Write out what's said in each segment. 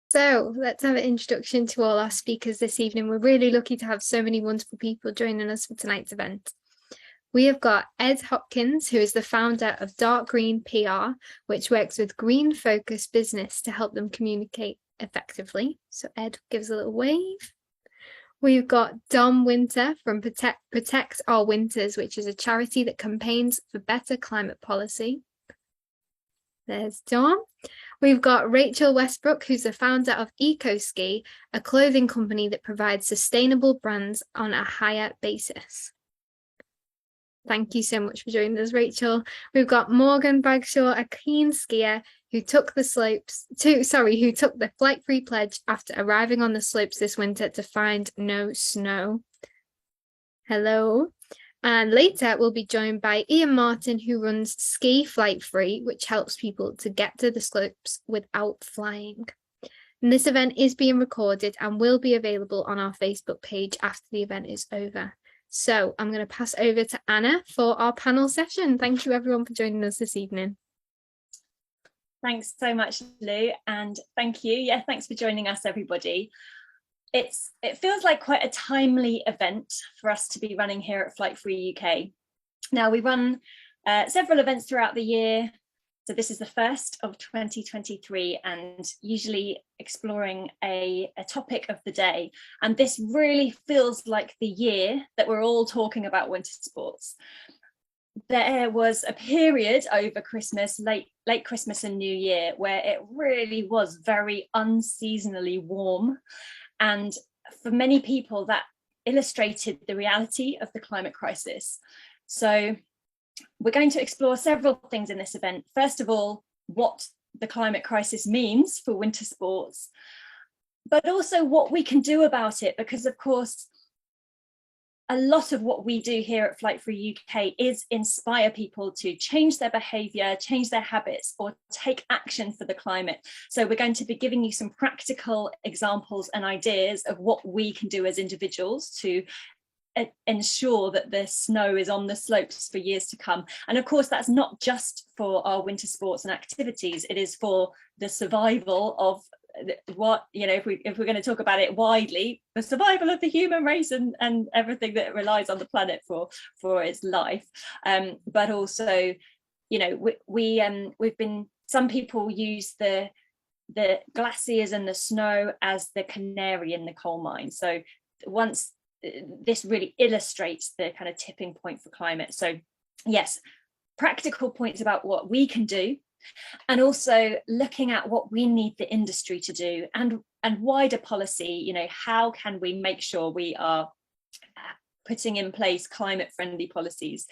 So let's have an introduction to all our speakers this evening. We're really lucky to have so many wonderful people joining us for tonight's event. We have got Ed Hopkins, who is the founder of Dark Green PR, which works with green focused business to help them communicate effectively. So Ed, give us a little wave. We've got Dom Winter from Protect Our Winters, which is a charity that campaigns for better climate policy. There's Dom. We've got Rachael Westbrook, who's the founder of EcoSki, a clothing company that provides sustainable brands on a hire basis. Thank you so much for joining us, Rachael. We've got Morgan Bagshaw, a keen skier who took the flight-free pledge after arriving on the slopes this winter to find no snow. Hello. And later we'll be joined by Iain Martin, who runs Ski Flight Free, which helps people to get to the slopes without flying. And this event is being recorded and will be available on our Facebook page after the event is over. So I'm going to pass over to Anna for our panel session. Thank you everyone for joining us this evening. Thanks so much, Lou, and thank you. Yeah, thanks for joining us, everybody. It feels like quite a timely event for us to be running here at Flight Free UK. Now, we run several events throughout the year. So this is the first of 2023 and usually exploring a topic of the day. And this really feels like the year that we're all talking about winter sports. There was a period over Christmas, late Christmas and New Year, where it really was very unseasonally warm. And for many people, that illustrated the reality of the climate crisis. So we're going to explore several things in this event. First of all, what the climate crisis means for winter sports, but also what we can do about it, because of course, a lot of what we do here at Flight Free UK is inspire people to change their behaviour, change their habits, or take action for the climate. So we're going to be giving you some practical examples and ideas of what we can do as individuals to ensure that the snow is on the slopes for years to come. And of course, that's not just for our winter sports and activities, it is for the survival of what, you know, if we're going to talk about it widely, the survival of the human race and everything that relies on the planet for its life. But also, you know, we've been, some people use the glaciers and the snow as the canary in the coal mine. So once this really illustrates the kind of tipping point for climate. So yes, practical points about what we can do, and also looking at what we need the industry to do and wider policy. You know, how can we make sure we are putting in place climate friendly policies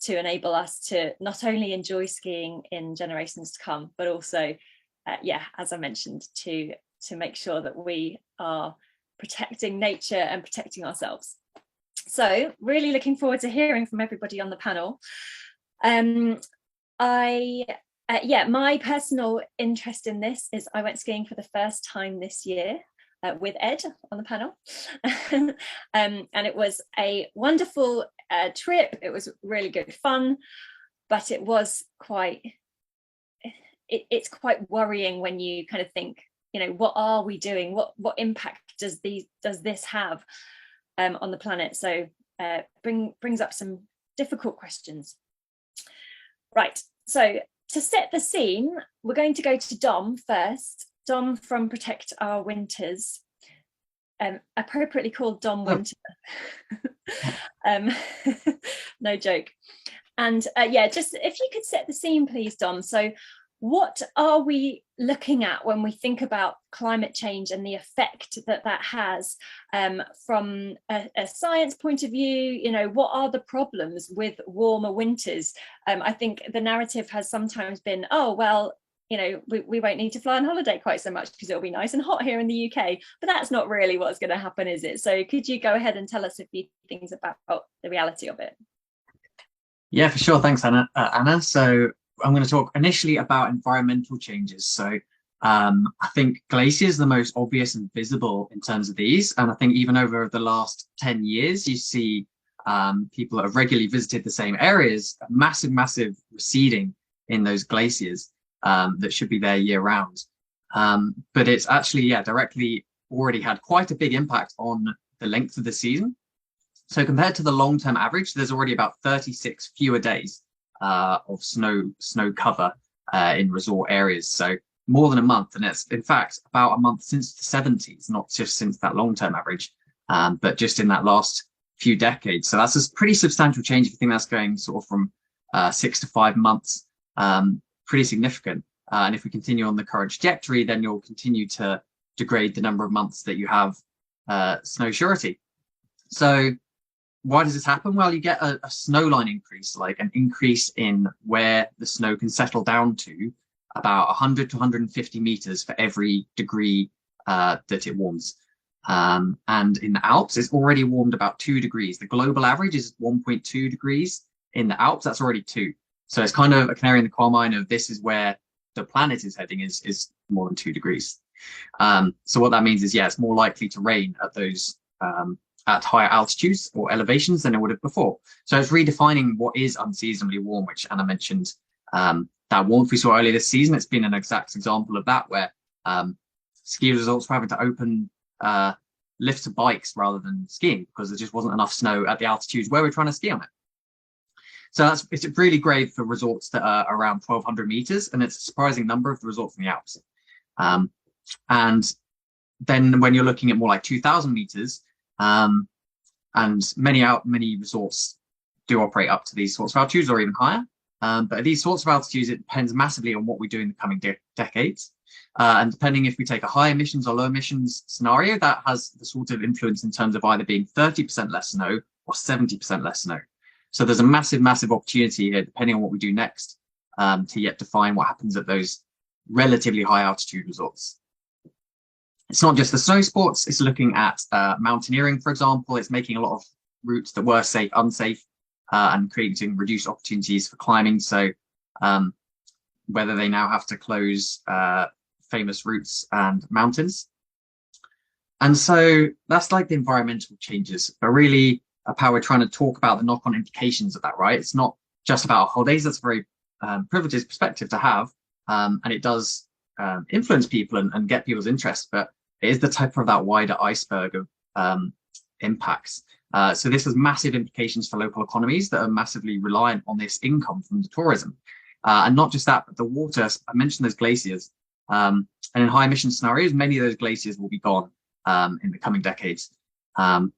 to enable us to not only enjoy skiing in generations to come, but also as I mentioned, to make sure that we are protecting nature and protecting ourselves. So really looking forward to hearing from everybody on the panel. My personal interest in this is I went skiing for the first time this year with Ed on the panel. And it was a wonderful trip. It was really good fun, but it was it's quite worrying when you kind of think, you know, what are we doing? What impact does this have on the planet? So brings up some difficult questions. Right, so to set the scene, we're going to go to Dom first. Dom from Protect Our Winters, appropriately called Dom Winter. No joke. And just if you could set the scene, please, Dom. So what are we looking at when we think about climate change and the effect that has from a science point of view? You know, what are the problems with warmer winters? I think the narrative has sometimes been, oh, well, you know, we won't need to fly on holiday quite so much because it'll be nice and hot here in the UK. But that's not really what's going to happen, is it? So could you go ahead and tell us a few things about the reality of it? Yeah, for sure. Thanks, Anna. So I'm going to talk initially about environmental changes. So I think glaciers are the most obvious and visible in terms of these. And I think even over the last 10 years, you see people that have regularly visited the same areas, a massive receding in those glaciers that should be there year round. But it's actually, yeah, directly already had quite a big impact on the length of the season. So compared to the long-term average, there's already about 36 fewer days of snow cover in resort areas. So more than a month, and it's in fact about a month since the 70s, not just since that long-term average, but just in that last few decades. So that's a pretty substantial change. If you think that's going sort of from 6 to 5 months, pretty significant. And if we continue on the current trajectory, then you'll continue to degrade the number of months that you have snow surety. So why does this happen? Well, you get a snow line increase, like an increase in where the snow can settle down to about 100 to 150 meters for every degree that it warms. And in the Alps, it's already warmed about 2 degrees. The global average is 1.2 degrees. In the Alps, that's already 2. So it's kind of a canary in the coal mine of this is where the planet is heading, is more than 2 degrees. So what that means is, yeah, it's more likely to rain at those at higher altitudes or elevations than it would have before. So it's redefining what is unseasonably warm, which Anna mentioned. That warmth we saw earlier this season, it's been an exact example of that, where ski resorts were having to open lifts to bikes rather than skiing because there just wasn't enough snow at the altitudes where we're trying to ski on it. So it's really great for resorts that are around 1,200 meters, and it's a surprising number of the resorts in the Alps. And then when you're looking at more like 2,000 meters, and many resorts do operate up to these sorts of altitudes or even higher. But at these sorts of altitudes, it depends massively on what we do in the coming decades. And depending if we take a high emissions or low emissions scenario, that has the sort of influence in terms of either being 30% less snow or 70% less snow. So there's a massive opportunity here, depending on what we do next, to yet define what happens at those relatively high altitude resorts. It's not just the snow sports, it's looking at mountaineering, for example. It's making a lot of routes that were safe unsafe, and creating reduced opportunities for climbing. So whether they now have to close famous routes and mountains. And so that's like the environmental changes, but really how we're trying to talk about the knock-on implications of that, right? It's not just about holidays. That's a very privileged perspective to have. And it does influence people and get people's interest, but it is the type of that wider iceberg of impacts. So this has massive implications for local economies that are massively reliant on this income from the tourism. And not just that, but the water, I mentioned those glaciers. And in high emission scenarios, many of those glaciers will be gone in the coming decades. And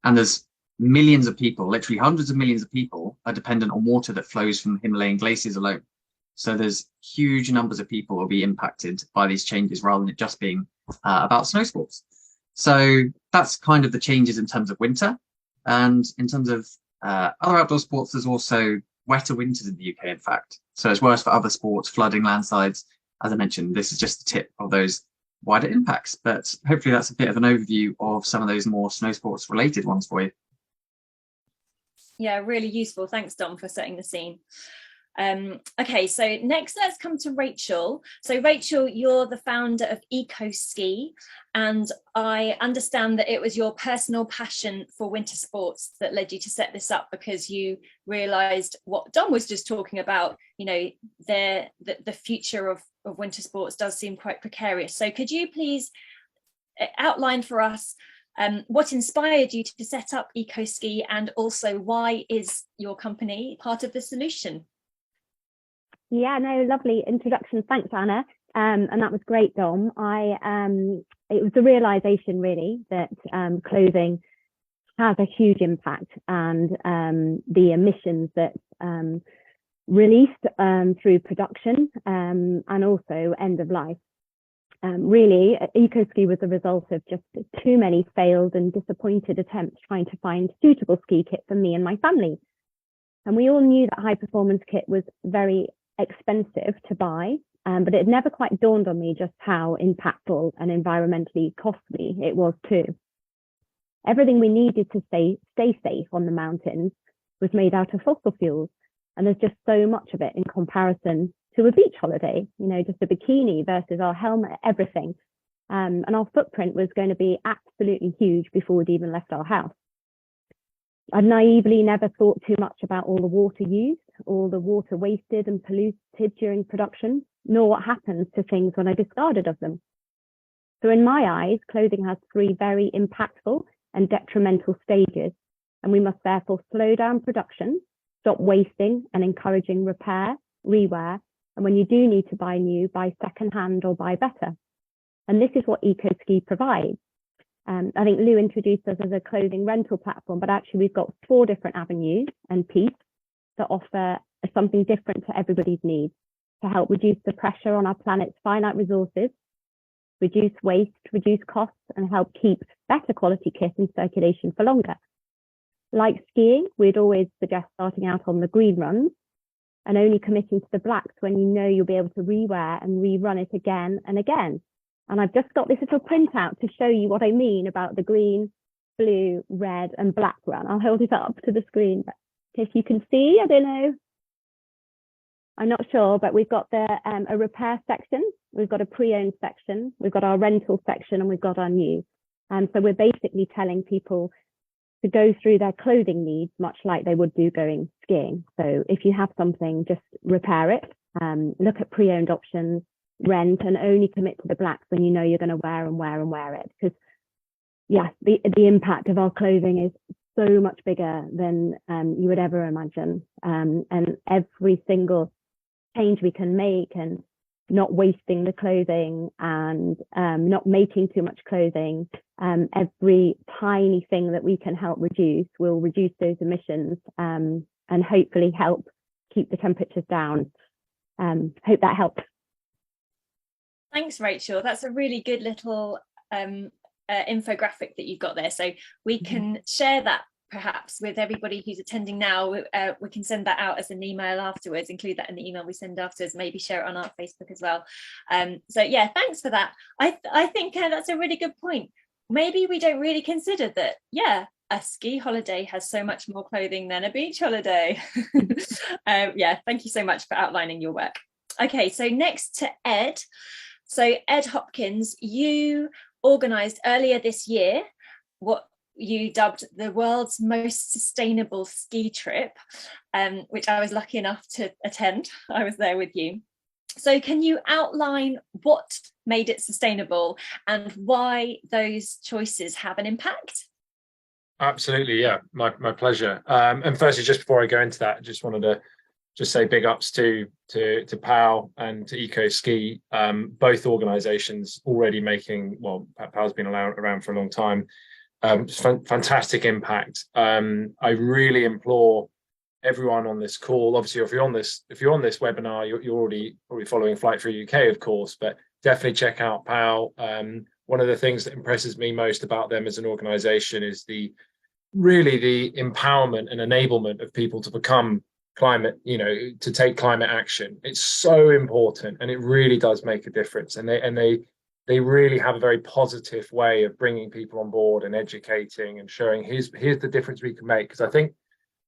there's millions of people, literally hundreds of millions of people are dependent on water that flows from the Himalayan glaciers alone. So there's huge numbers of people will be impacted by these changes rather than it just being about snow sports. So that's kind of the changes in terms of winter. And in terms of other outdoor sports, there's also wetter winters in the UK, in fact. So it's worse for other sports, flooding, landslides. As I mentioned, this is just the tip of those wider impacts. But hopefully that's a bit of an overview of some of those more snow sports related ones for you. Yeah, really useful. Thanks, Dom, for setting the scene. Okay, so next let's come to Rachael. So Rachael, you're the founder of EcoSki, and I understand that it was your personal passion for winter sports that led you to set this up, because you realized what Dom was just talking about, you know, the future of winter sports does seem quite precarious. So could you please outline for us what inspired you to set up EcoSki, and also why is your company part of the solution? Yeah, no, lovely introduction. Thanks, Anna. And that was great, Dom. It was the realization really that clothing has a huge impact, and the emissions that released through production and also end of life. Really, EcoSki was a result of just too many failed and disappointed attempts trying to find suitable ski kit for me and my family. And we all knew that high performance kit was very expensive to buy, but it never quite dawned on me just how impactful and environmentally costly it was too. Everything we needed to stay safe on the mountains was made out of fossil fuels, and there's just so much of it in comparison to a beach holiday, you know, just a bikini versus our helmet, everything. And our footprint was going to be absolutely huge before we'd even left our house. I naively never thought too much about all the water used, all the water wasted and polluted during production, nor what happens to things when I discarded of them. So in my eyes, clothing has three very impactful and detrimental stages, and we must therefore slow down production, stop wasting and encouraging repair, rewear, and when you do need to buy new, buy secondhand or buy better. And this is what EcoSki provides. I think Lou introduced us as a clothing rental platform, but actually we've got 4 different avenues and pieces that offer something different to everybody's needs to help reduce the pressure on our planet's finite resources, reduce waste, reduce costs, and help keep better quality kit in circulation for longer. Like skiing, we'd always suggest starting out on the green runs and only committing to the blacks when you know you'll be able to rewear and rerun it again and again. And I've just got this little printout to show you what I mean about the green, blue, red, and black run. I'll hold it up to the screen. If you can see, I don't know. I'm not sure, but we've got a repair section, we've got a pre-owned section, we've got our rental section, and we've got our new. And so we're basically telling people to go through their clothing needs much like they would do going skiing. So if you have something, just repair it, look at pre-owned options, rent, and only commit to the blacks when you know you're going to wear and wear and wear it. Because yeah, the impact of our clothing is so much bigger than you would ever imagine. And every single change we can make, and not wasting the clothing, and not making too much clothing, every tiny thing that we can help reduce will reduce those emissions, and hopefully help keep the temperatures down. Hope that helps. Thanks, Rachel. That's a really good little infographic that you've got there. So we can share that perhaps with everybody who's attending now. We can send that out as an email afterwards, include that in the email we send afterwards, maybe share it on our Facebook as well. So yeah, thanks for that. I think that's a really good point. Maybe we don't really consider that, yeah, a ski holiday has so much more clothing than a beach holiday. Yeah, thank you so much for outlining your work. Okay, so next to Ed. So Ed Hopkins, you organised earlier this year what you dubbed the world's most sustainable ski trip, which I was lucky enough to attend. I was there with you. So can you outline what made it sustainable and why those choices have an impact? Absolutely, yeah, my pleasure. And firstly, just before I go into that, I just wanted to just say big ups to POW and to EcoSki, both organisations already making, well, POW's been around for a long time. Fantastic impact. I really implore everyone on this call. Obviously, if you're on this webinar, you're already probably following Flight Free UK, of course, but definitely check out POW. One of the things that impresses me most about them as an organisation is the empowerment and enablement of people to become climate, to take climate action. It's so important, and it really does make a difference. And they really have a very positive way of bringing people on board and educating and showing here's the difference we can make. Because I think,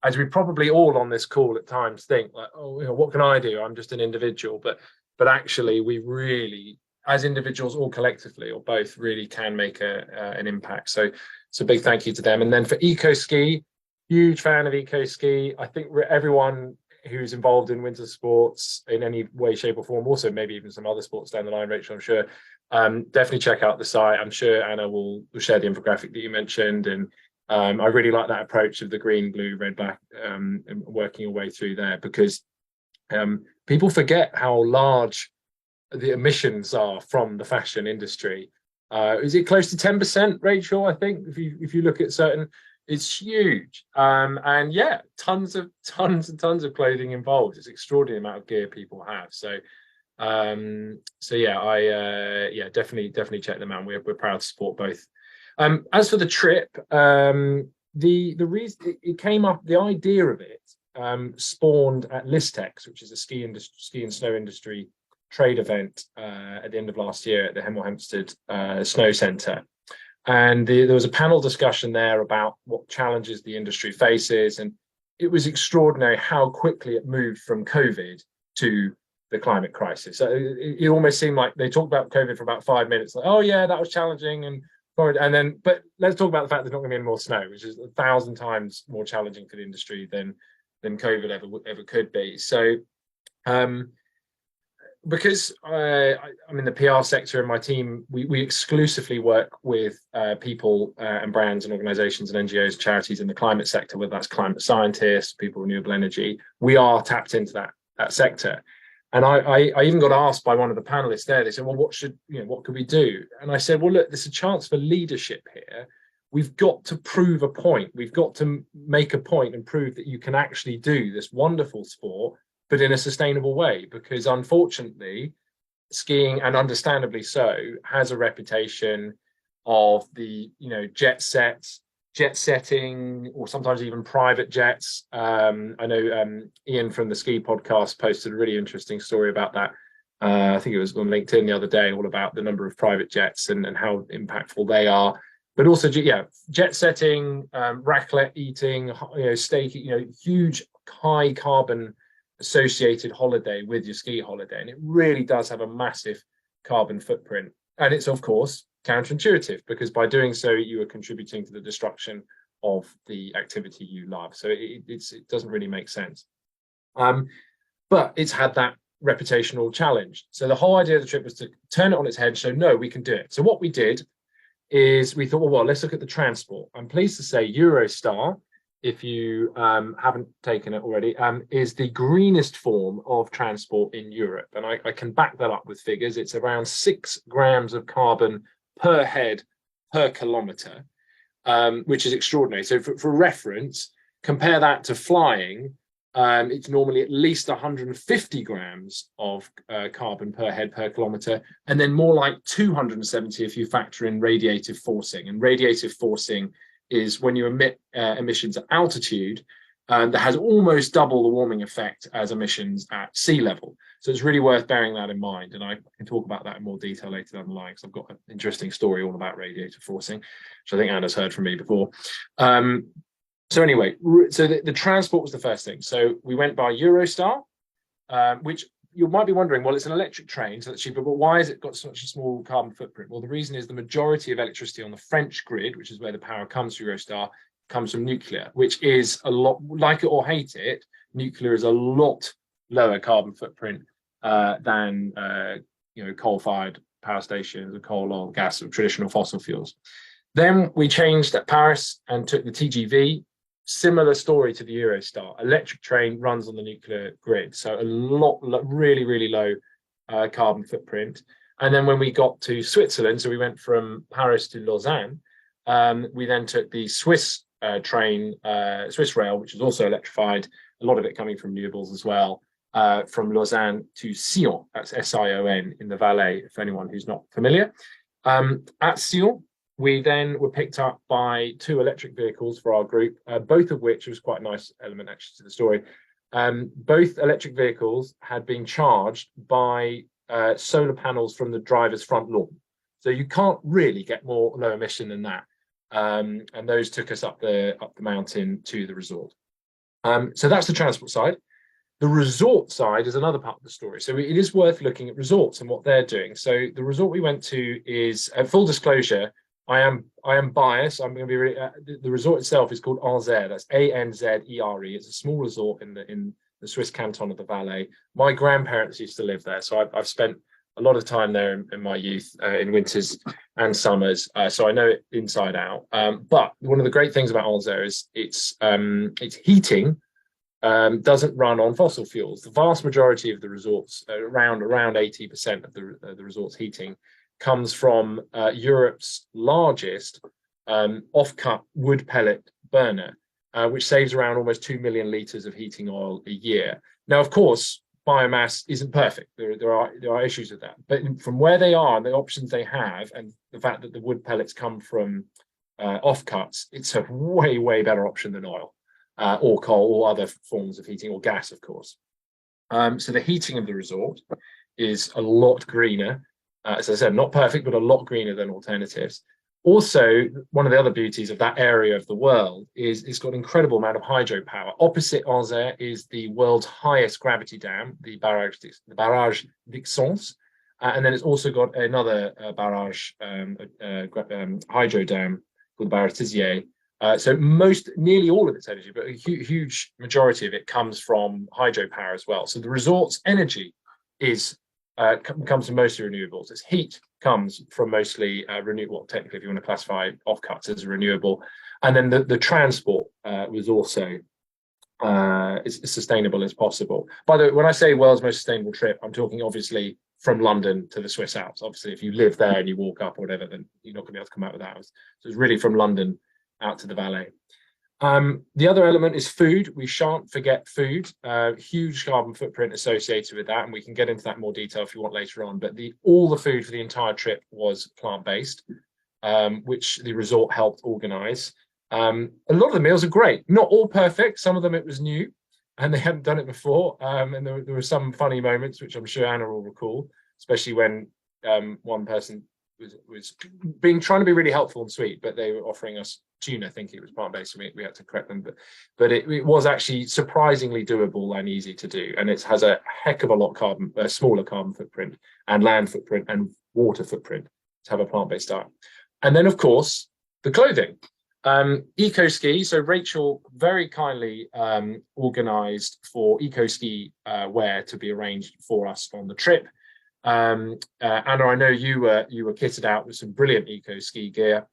as we probably all on this call at times think, like, oh, what can I do? I'm just an individual. But actually, we really, as individuals or collectively or both, really can make an impact. So big thank you to them. And then for EcoSki, huge fan of EcoSki. I think everyone who's involved in winter sports in any way, shape or form, also maybe even some other sports down the line, Rachel, I'm sure, definitely check out the site. I'm sure Anna will share the infographic that you mentioned. And I really like that approach of the green, blue, red, black, and working your way through there, because people forget how large the emissions are from the fashion industry. Is it close to 10%, Rachel? I think if you look at certain, it's huge. And yeah, tons and tons of clothing involved. It's an extraordinary amount of gear people have. So yeah, definitely check them out. We're proud to support both. As for the trip, the reason it came up, the idea of it spawned at Listex, which is a ski and snow industry trade event at the end of last year at the Hemel Hempstead Snow Centre. And there was a panel discussion there about what challenges the industry faces. And it was extraordinary how quickly it moved from COVID to the climate crisis. So it almost seemed like they talked about COVID for about 5 minutes, like, oh yeah, that was challenging and And then, but let's talk about the fact there's not going to be any more snow, which is 1,000 times more challenging for the industry than COVID ever could be. So, because I'm in the PR sector and my team, we exclusively work with people and brands and organizations and NGOs, charities in the climate sector, whether that's climate scientists, people renewable energy. We are tapped into that sector. And I even got asked by one of the panelists there, they said, well, what could we do? And I said, well, look, there's a chance for leadership here. We've got to prove a point. We've got to make a point and prove that you can actually do this wonderful sport, but in a sustainable way, because unfortunately, skiing, and understandably so, has a reputation of the, jet setting, or sometimes even private jets. I know Iain from the Ski Podcast posted a really interesting story about that. I think it was on LinkedIn the other day, all about the number of private jets and how impactful they are. But also, jet setting, raclette eating, staking, huge high carbon associated holiday with your ski holiday, and it really does have a massive carbon footprint. And it's, of course, counterintuitive, because by doing so you are contributing to the destruction of the activity you love. So it doesn't really make sense. But it's had that reputational challenge. So the whole idea of the trip was to turn it on its head, so no, we can do it. So what we did is we thought, well, let's look at the transport. I'm pleased to say Eurostar, if you haven't taken it already, is the greenest form of transport in Europe. And I can back that up with figures. It's around 6 grams of carbon per head per kilometre, which is extraordinary. So for reference, compare that to flying. It's normally at least 150 grams of carbon per head per kilometre, and then more like 270 if you factor in radiative forcing. And radiative forcing is when you emit emissions at altitude that has almost double the warming effect as emissions at sea level. So it's really worth bearing that in mind. And I can talk about that in more detail later down the line, because I've got an interesting story all about radiative forcing, which I think Anna's heard from me before. So anyway, so the transport was the first thing. So we went by Eurostar, which you might be wondering, well, it's an electric train, so that's cheaper, but why has it got such a small carbon footprint? Well, the reason is the majority of electricity on the French grid, which is where the power comes to Eurostar, comes from nuclear, which is a lot, like it or hate it, nuclear is a lot lower carbon footprint than coal-fired power stations or coal, oil, gas, or traditional fossil fuels. Then we changed at Paris and took the TGV. Similar story to the Eurostar. Electric train runs on the nuclear grid, so a lot, really, really low carbon footprint. And then when we got to Switzerland, so we went from Paris to Lausanne, we then took the Swiss train, Swiss rail, which is also electrified, a lot of it coming from renewables as well, from Lausanne to Sion, that's Sion in the Valais, for anyone who's not familiar. At Sion, we then were picked up by 2 electric vehicles for our group, both of which was quite a nice element actually to the story. Both electric vehicles had been charged by solar panels from the driver's front lawn. So you can't really get more low emission than that. And those took us up the mountain to the resort. So that's the transport side. The resort side is another part of the story. So it is worth looking at resorts and what they're doing. So the resort we went to is, full disclosure, I am biased. I'm going to be really, the resort itself is called Anzère. That's Anzere. It's a small resort in the Swiss canton of the Valais. My grandparents used to live there, so I've spent a lot of time there in my youth, in winters and summers. So I know it inside out. But one of the great things about Anzère is its heating doesn't run on fossil fuels. The vast majority of the resorts, around 80% of the resort's heating, comes from Europe's largest off-cut wood pellet burner, which saves around almost 2 million litres of heating oil a year. Now, of course, biomass isn't perfect. There are issues with that. But from where they are and the options they have, and the fact that the wood pellets come from offcuts, it's a way, way better option than oil or coal or other forms of heating, or gas, of course. So the heating of the resort is a lot greener. As I said, not perfect, but a lot greener than alternatives. Also, one of the other beauties of that area of the world is it's got an incredible amount of hydropower. Opposite Anzère is the world's highest gravity dam, the Barrage d'Ixence, And then it's also got another barrage, hydro dam called the Barrage Tizier. So nearly all of its energy, but a huge majority of it comes from hydropower as well. So the resort's energy comes from mostly renewables. Its heat comes from mostly renewable. Technically, if you want to classify offcuts as a renewable, and then the transport was also as sustainable as possible. By the way, when I say world's most sustainable trip, I'm talking obviously from London to the Swiss Alps. Obviously, if you live there and you walk up or whatever, then you're not going to be able to come out with that. So it's really from London out to the Valais. The other element is food. We shan't forget food. Huge carbon footprint associated with that, and we can get into that in more detail if you want later on. But all the food for the entire trip was plant-based, which the resort helped organise. A lot of the meals are great. Not all perfect. Some of them it was new, and they hadn't done it before. And there were some funny moments, which I'm sure Anna will recall, especially when one person was trying to be really helpful and sweet, but they were offering us tuna thinking it was plant-based, so we had to correct them, but it was actually surprisingly doable and easy to do, and it has a heck of a lot smaller carbon footprint and land footprint and water footprint to have a plant-based diet. And then of course the clothing, eco ski. So Rachel very kindly organized for eco ski wear to be arranged for us on the trip. Anna, I know you were kitted out with some brilliant eco ski gear,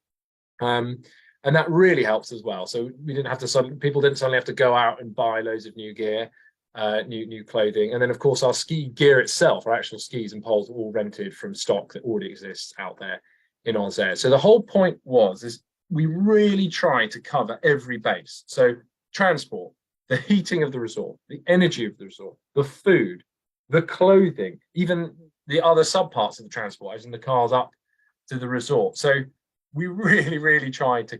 and that really helps as well. So people didn't suddenly have to go out and buy loads of new gear, new clothing, and then of course our ski gear itself, our actual skis and poles, are all rented from stock that already exists out there in Oz Air. So the whole point is we really try to cover every base. So transport, the heating of the resort, the energy of the resort, the food, the clothing, even the other subparts of the transport, as in the cars up to the resort. So we really tried to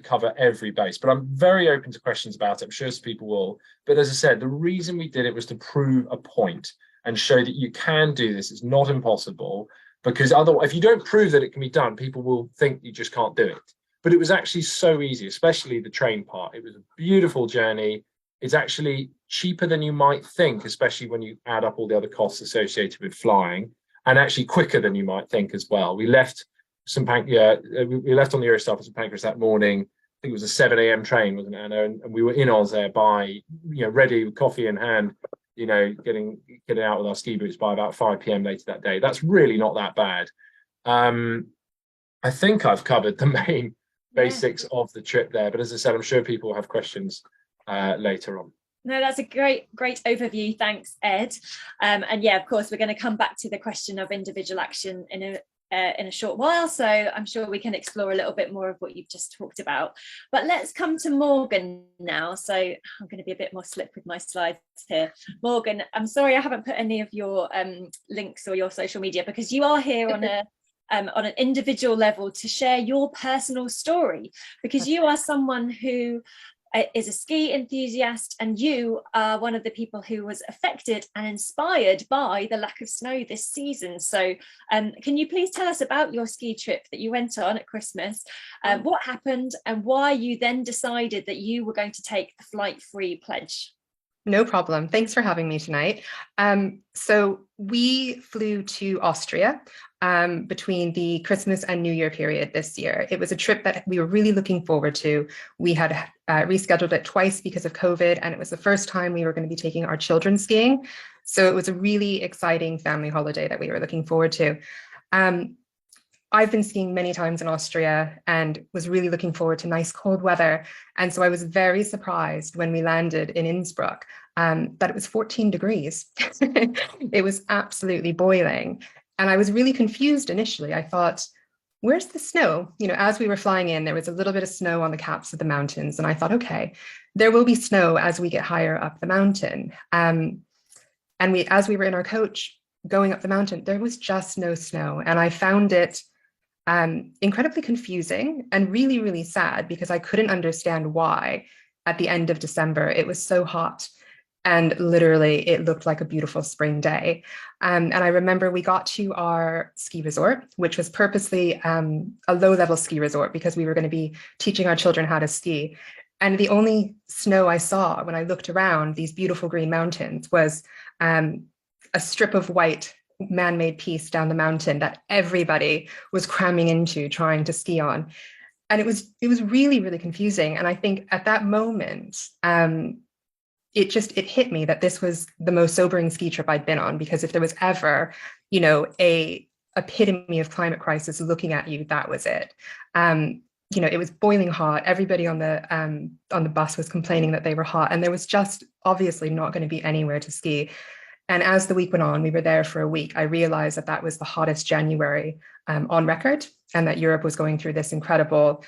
cover every base. But I'm very open to questions about it. I'm sure some people will. But as I said, the reason we did it was to prove a point and show that you can do this. It's not impossible, because otherwise, if you don't prove that it can be done, people will think you just can't do it. But it was actually so easy, especially the train part. It was a beautiful journey. It's actually cheaper than you might think, especially when you add up all the other costs associated with flying, and actually quicker than you might think as well. We left on the Eurostar for St Pancras that morning. I think it was a 7 a.m. train, wasn't it, Anna? And we were in Oz Air by, ready with coffee in hand, getting out with our ski boots by about 5 p.m. later that day. That's really not that bad. I think I've covered the main basics of the trip there, but as I said, I'm sure people will have questions later on. No, that's a great overview. Thanks, Ed. And yeah, of course, we're going to come back to the question of individual action in a short while, so I'm sure we can explore a little bit more of what you've just talked about. But let's come to Morgan now. So I'm going to be a bit more slick with my slides here. Morgan, I'm sorry I haven't put any of your links or your social media, because you are here on an individual level to share your personal story, because you are someone who is a ski enthusiast, and you are one of the people who was affected and inspired by the lack of snow this season. So can you please tell us about your ski trip that you went on at Christmas, what happened, and why you then decided that you were going to take the Flight Free pledge? No problem. Thanks for having me tonight. So we flew to Austria between the Christmas and New Year period this year. It was a trip that we were really looking forward to. We had rescheduled it twice because of COVID, and it was the first time we were going to be taking our children skiing. So it was a really exciting family holiday that we were looking forward to. I've been skiing many times in Austria and was really looking forward to nice cold weather. And so I was very surprised when we landed in Innsbruck that it was 14 degrees. It was absolutely boiling. And I was really confused initially. I thought, where's the snow? As we were flying in, there was a little bit of snow on the caps of the mountains. And I thought, okay, there will be snow as we get higher up the mountain. And as we were in our coach going up the mountain, there was just no snow. And I found it incredibly confusing and really, really sad, because I couldn't understand why at the end of December it was so hot and literally it looked like a beautiful spring day. And I remember we got to our ski resort, which was purposely a low-level ski resort because we were going to be teaching our children how to ski. And the only snow I saw when I looked around these beautiful green mountains was a strip of white man-made piece down the mountain that everybody was cramming into trying to ski on. And it was really, really confusing. And I think at that moment, it hit me that this was the most sobering ski trip I'd been on, because if there was ever, a epitome of climate crisis looking at you, that was it. It was boiling hot. Everybody on the bus was complaining that they were hot, and there was just obviously not going to be anywhere to ski. And as the week went on, we were there for a week. I realized that was the hottest January on record, and that Europe was going through this incredible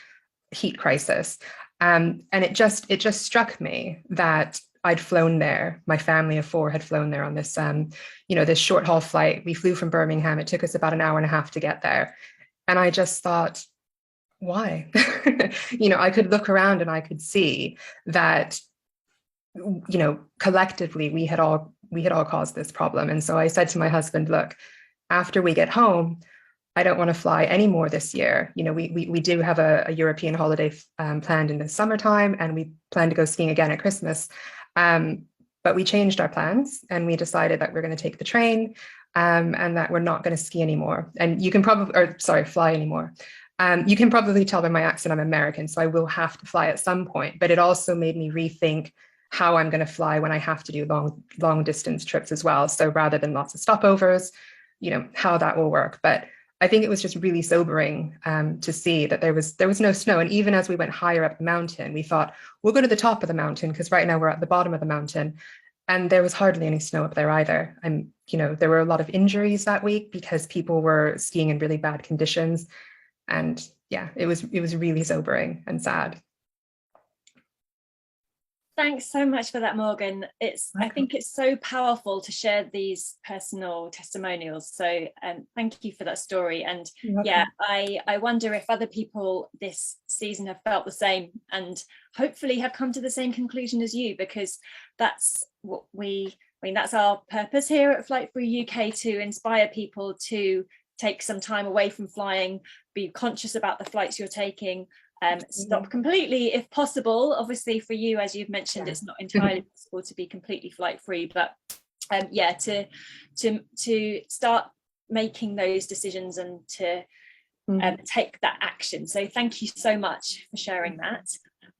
heat crisis. And it just struck me that I'd flown there. My family of 4 had flown there on this, this short haul flight. We flew from Birmingham. It took us about an hour and a half to get there. And I just thought, why? I could look around and I could see that, collectively we had all caused this problem. And so I said to my husband, look, after we get home, I don't want to fly anymore this year. We do have a European holiday planned in the summertime, and we plan to go skiing again at Christmas. But we changed our plans, and we decided that we're going to take the train, and that we're not going to ski anymore. And you can fly anymore. You can probably tell by my accent I'm American, so I will have to fly at some point. But it also made me rethink how I'm going to fly when I have to do long distance trips as well. So rather than lots of stopovers, how that will work. But I think it was just really sobering to see that there was no snow. And even as we went higher up the mountain, we thought we'll go to the top of the mountain, because right now we're at the bottom of the mountain, and there was hardly any snow up there either. And there were a lot of injuries that week because people were skiing in really bad conditions. And yeah, it was really sobering and sad. Thanks so much for that, Morgan. I think it's so powerful to share these personal testimonials. So thank you for that story. And yeah, I wonder if other people this season have felt the same, and hopefully have come to the same conclusion as you, because that's what that's our purpose here at Flight Free UK, to inspire people to take some time away from flying, be conscious about the flights you're taking, stop completely if possible. Obviously for you, as you've mentioned, it's not entirely possible to be completely flight free, but to start making those decisions and to take that action. So thank you so much for sharing that.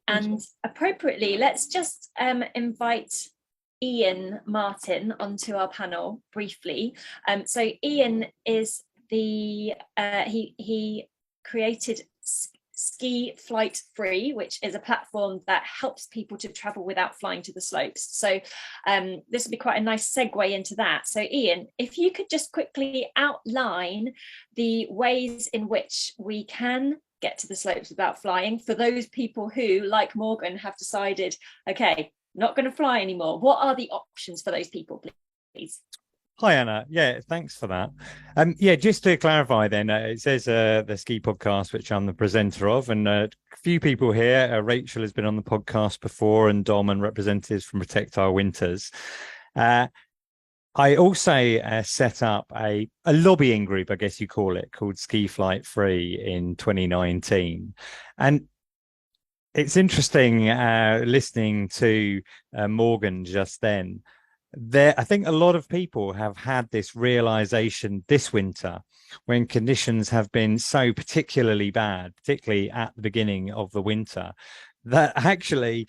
And appropriately, let's just invite Iain Martin onto our panel briefly. So Iain is he created Ski Flight Free, which is a platform that helps people to travel without flying to the slopes. So this would be quite a nice segue into that. So Iain, if you could just quickly outline the ways in which we can get to the slopes without flying for those people who, like Morgan, have decided, okay, not going to fly anymore. What are the options for those people, please? Hi, Anna. Yeah, thanks for that. Just to clarify then, it says the Ski Podcast, which I'm the presenter of, and a few people here. Rachael has been on the podcast before, and Dom and representatives from Protect Our Winters. I also set up a lobbying group, I guess you call it, called Ski Flight Free in 2019. And it's interesting listening to Morgan just then. I think a lot of people have had this realization this winter, when conditions have been so particularly bad, particularly at the beginning of the winter, that actually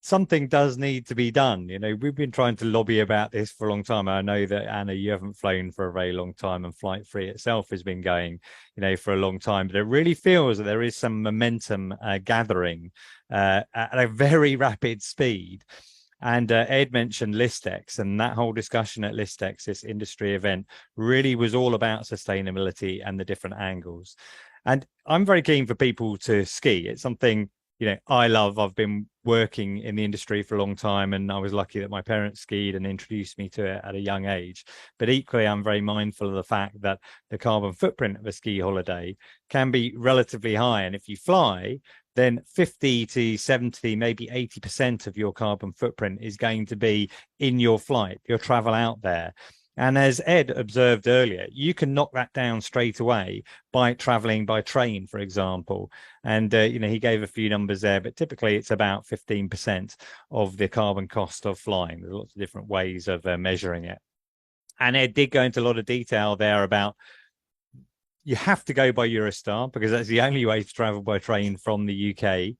something does need to be done. We've been trying to lobby about this for a long time. I know that, Anna, you haven't flown for a very long time, and Flight Free itself has been going, for a long time. But it really feels that there is some momentum gathering at a very rapid speed. And Ed mentioned Listex, and that whole discussion at Listex, this industry event, really was all about sustainability and the different angles. And I'm very keen for people to ski. It's something, I love. I've been working in the industry for a long time, and I was lucky that my parents skied and introduced me to it at a young age. But equally, I'm very mindful of the fact that the carbon footprint of a ski holiday can be relatively high. And if you fly, then 50 to 70, maybe 80% of your carbon footprint is going to be in your flight, your travel out there. And as Ed observed earlier, you can knock that down straight away by traveling by train, for example. And, he gave a few numbers there, but typically it's about 15% of the carbon cost of flying. There's lots of different ways of measuring it. And Ed did go into a lot of detail there about you have to go by Eurostar because that's the only way to travel by train from the UK.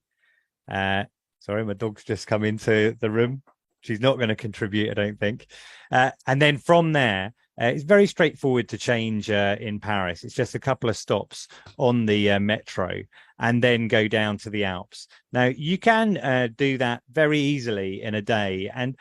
Sorry, my dog's just come into the room. She's not going to contribute, I don't think. And then from there, it's very straightforward to change in Paris. It's just a couple of stops on the metro and then go down to the Alps. Now, you can do that very easily in a day. And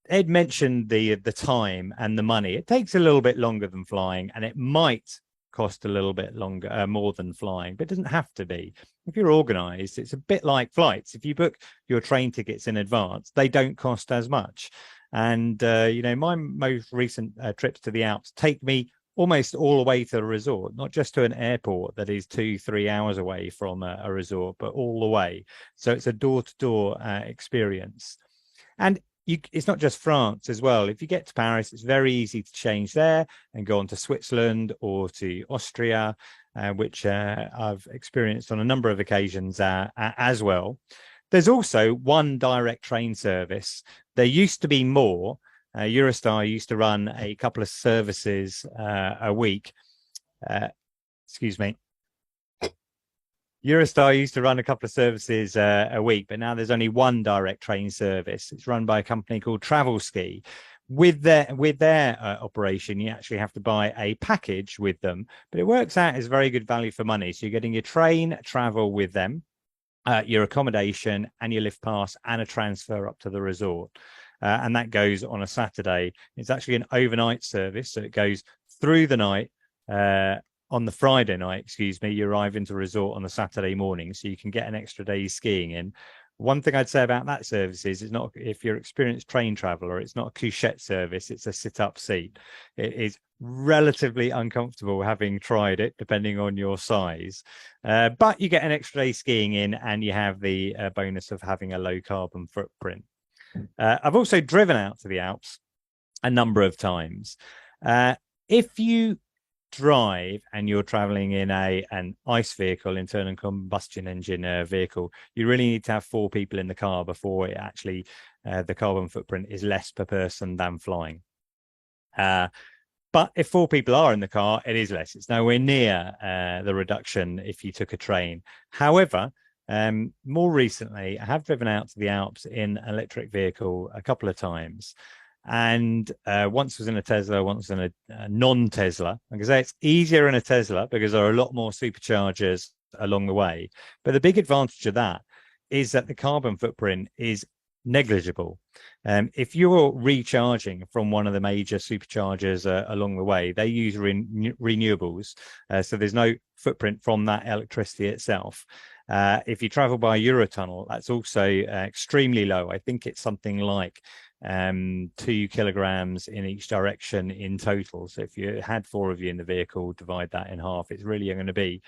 Ed mentioned the time and the money. It takes a little bit longer than flying, and it might cost a little bit longer, more than flying, but it doesn't have to be. If you're organized, it's a bit like flights. If you book your train tickets in advance, they don't cost as much. And, my most recent trips to the Alps take me almost all the way to the resort, not just to an airport that is 2-3 hours away from a resort, but all the way. So it's a door-to-door experience. And it's not just France as well. If you get to Paris, it's very easy to change there and go on to Switzerland or to Austria, which I've experienced on a number of occasions as well. There's also one direct train service. There used to be more. Eurostar used to run a couple of services a week. Excuse me. Eurostar used to run a couple of services a week, but now there's only one direct train service. It's run by a company called Travelski. With their operation, you actually have to buy a package with them, but it works out as very good value for money. So you're getting your train travel with them, your accommodation and your lift pass and a transfer up to the resort. And that goes on a Saturday. It's actually an overnight service. So it goes through the night. On the Friday night, you arrive into a resort on the Saturday morning, so you can get an extra day's skiing in. One thing I'd say about that service is it's not, if you're an experienced train traveler, it's not a couchette service, it's a sit-up seat. It is relatively uncomfortable, having tried it, depending on your size. But you get an extra day skiing in, and you have the bonus of having a low carbon footprint. I've also driven out to the Alps a number of times. If you drive and you're traveling in an ICE vehicle, internal combustion engine vehicle, you really need to have 4 people in the car before it actually the carbon footprint is less per person than flying. But if 4 people are in the car, it is less. It's nowhere near the reduction if you took a train. However, more recently, I have driven out to the Alps in an electric vehicle a couple of times. And once was in a Tesla, once in a non-Tesla. Like I say, it's easier in a Tesla because there are a lot more superchargers along the way. But the big advantage of that is that the carbon footprint is negligible. If you're recharging from one of the major superchargers along the way, they use renewables. So there's no footprint from that electricity itself. If you travel by Eurotunnel, that's also extremely low. I think it's something like 2 kilograms in each direction in total. So if you had 4 of you in the vehicle, divide that in half, it's really going to be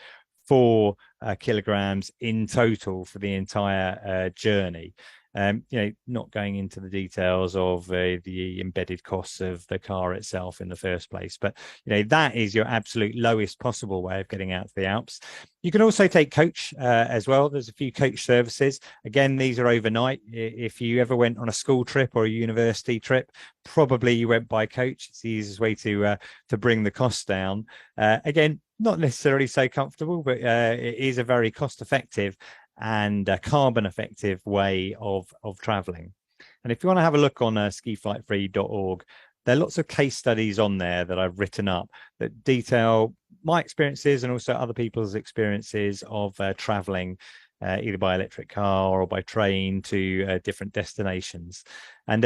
4 kilograms in total for the entire journey. Not going into the details of the embedded costs of the car itself in the first place, but that is your absolute lowest possible way of getting out to the Alps. You can also take coach as well. There's a few coach services. Again, these are overnight. If you ever went on a school trip or a university trip, probably you went by coach. It's the easiest way to bring the costs down. Again, not necessarily so comfortable, but it is a very cost-effective and a carbon effective way of traveling. And if you want to have a look on skiflightfree.org, there are lots of case studies on there that I've written up that detail my experiences and also other people's experiences of traveling either by electric car or by train to different destinations. And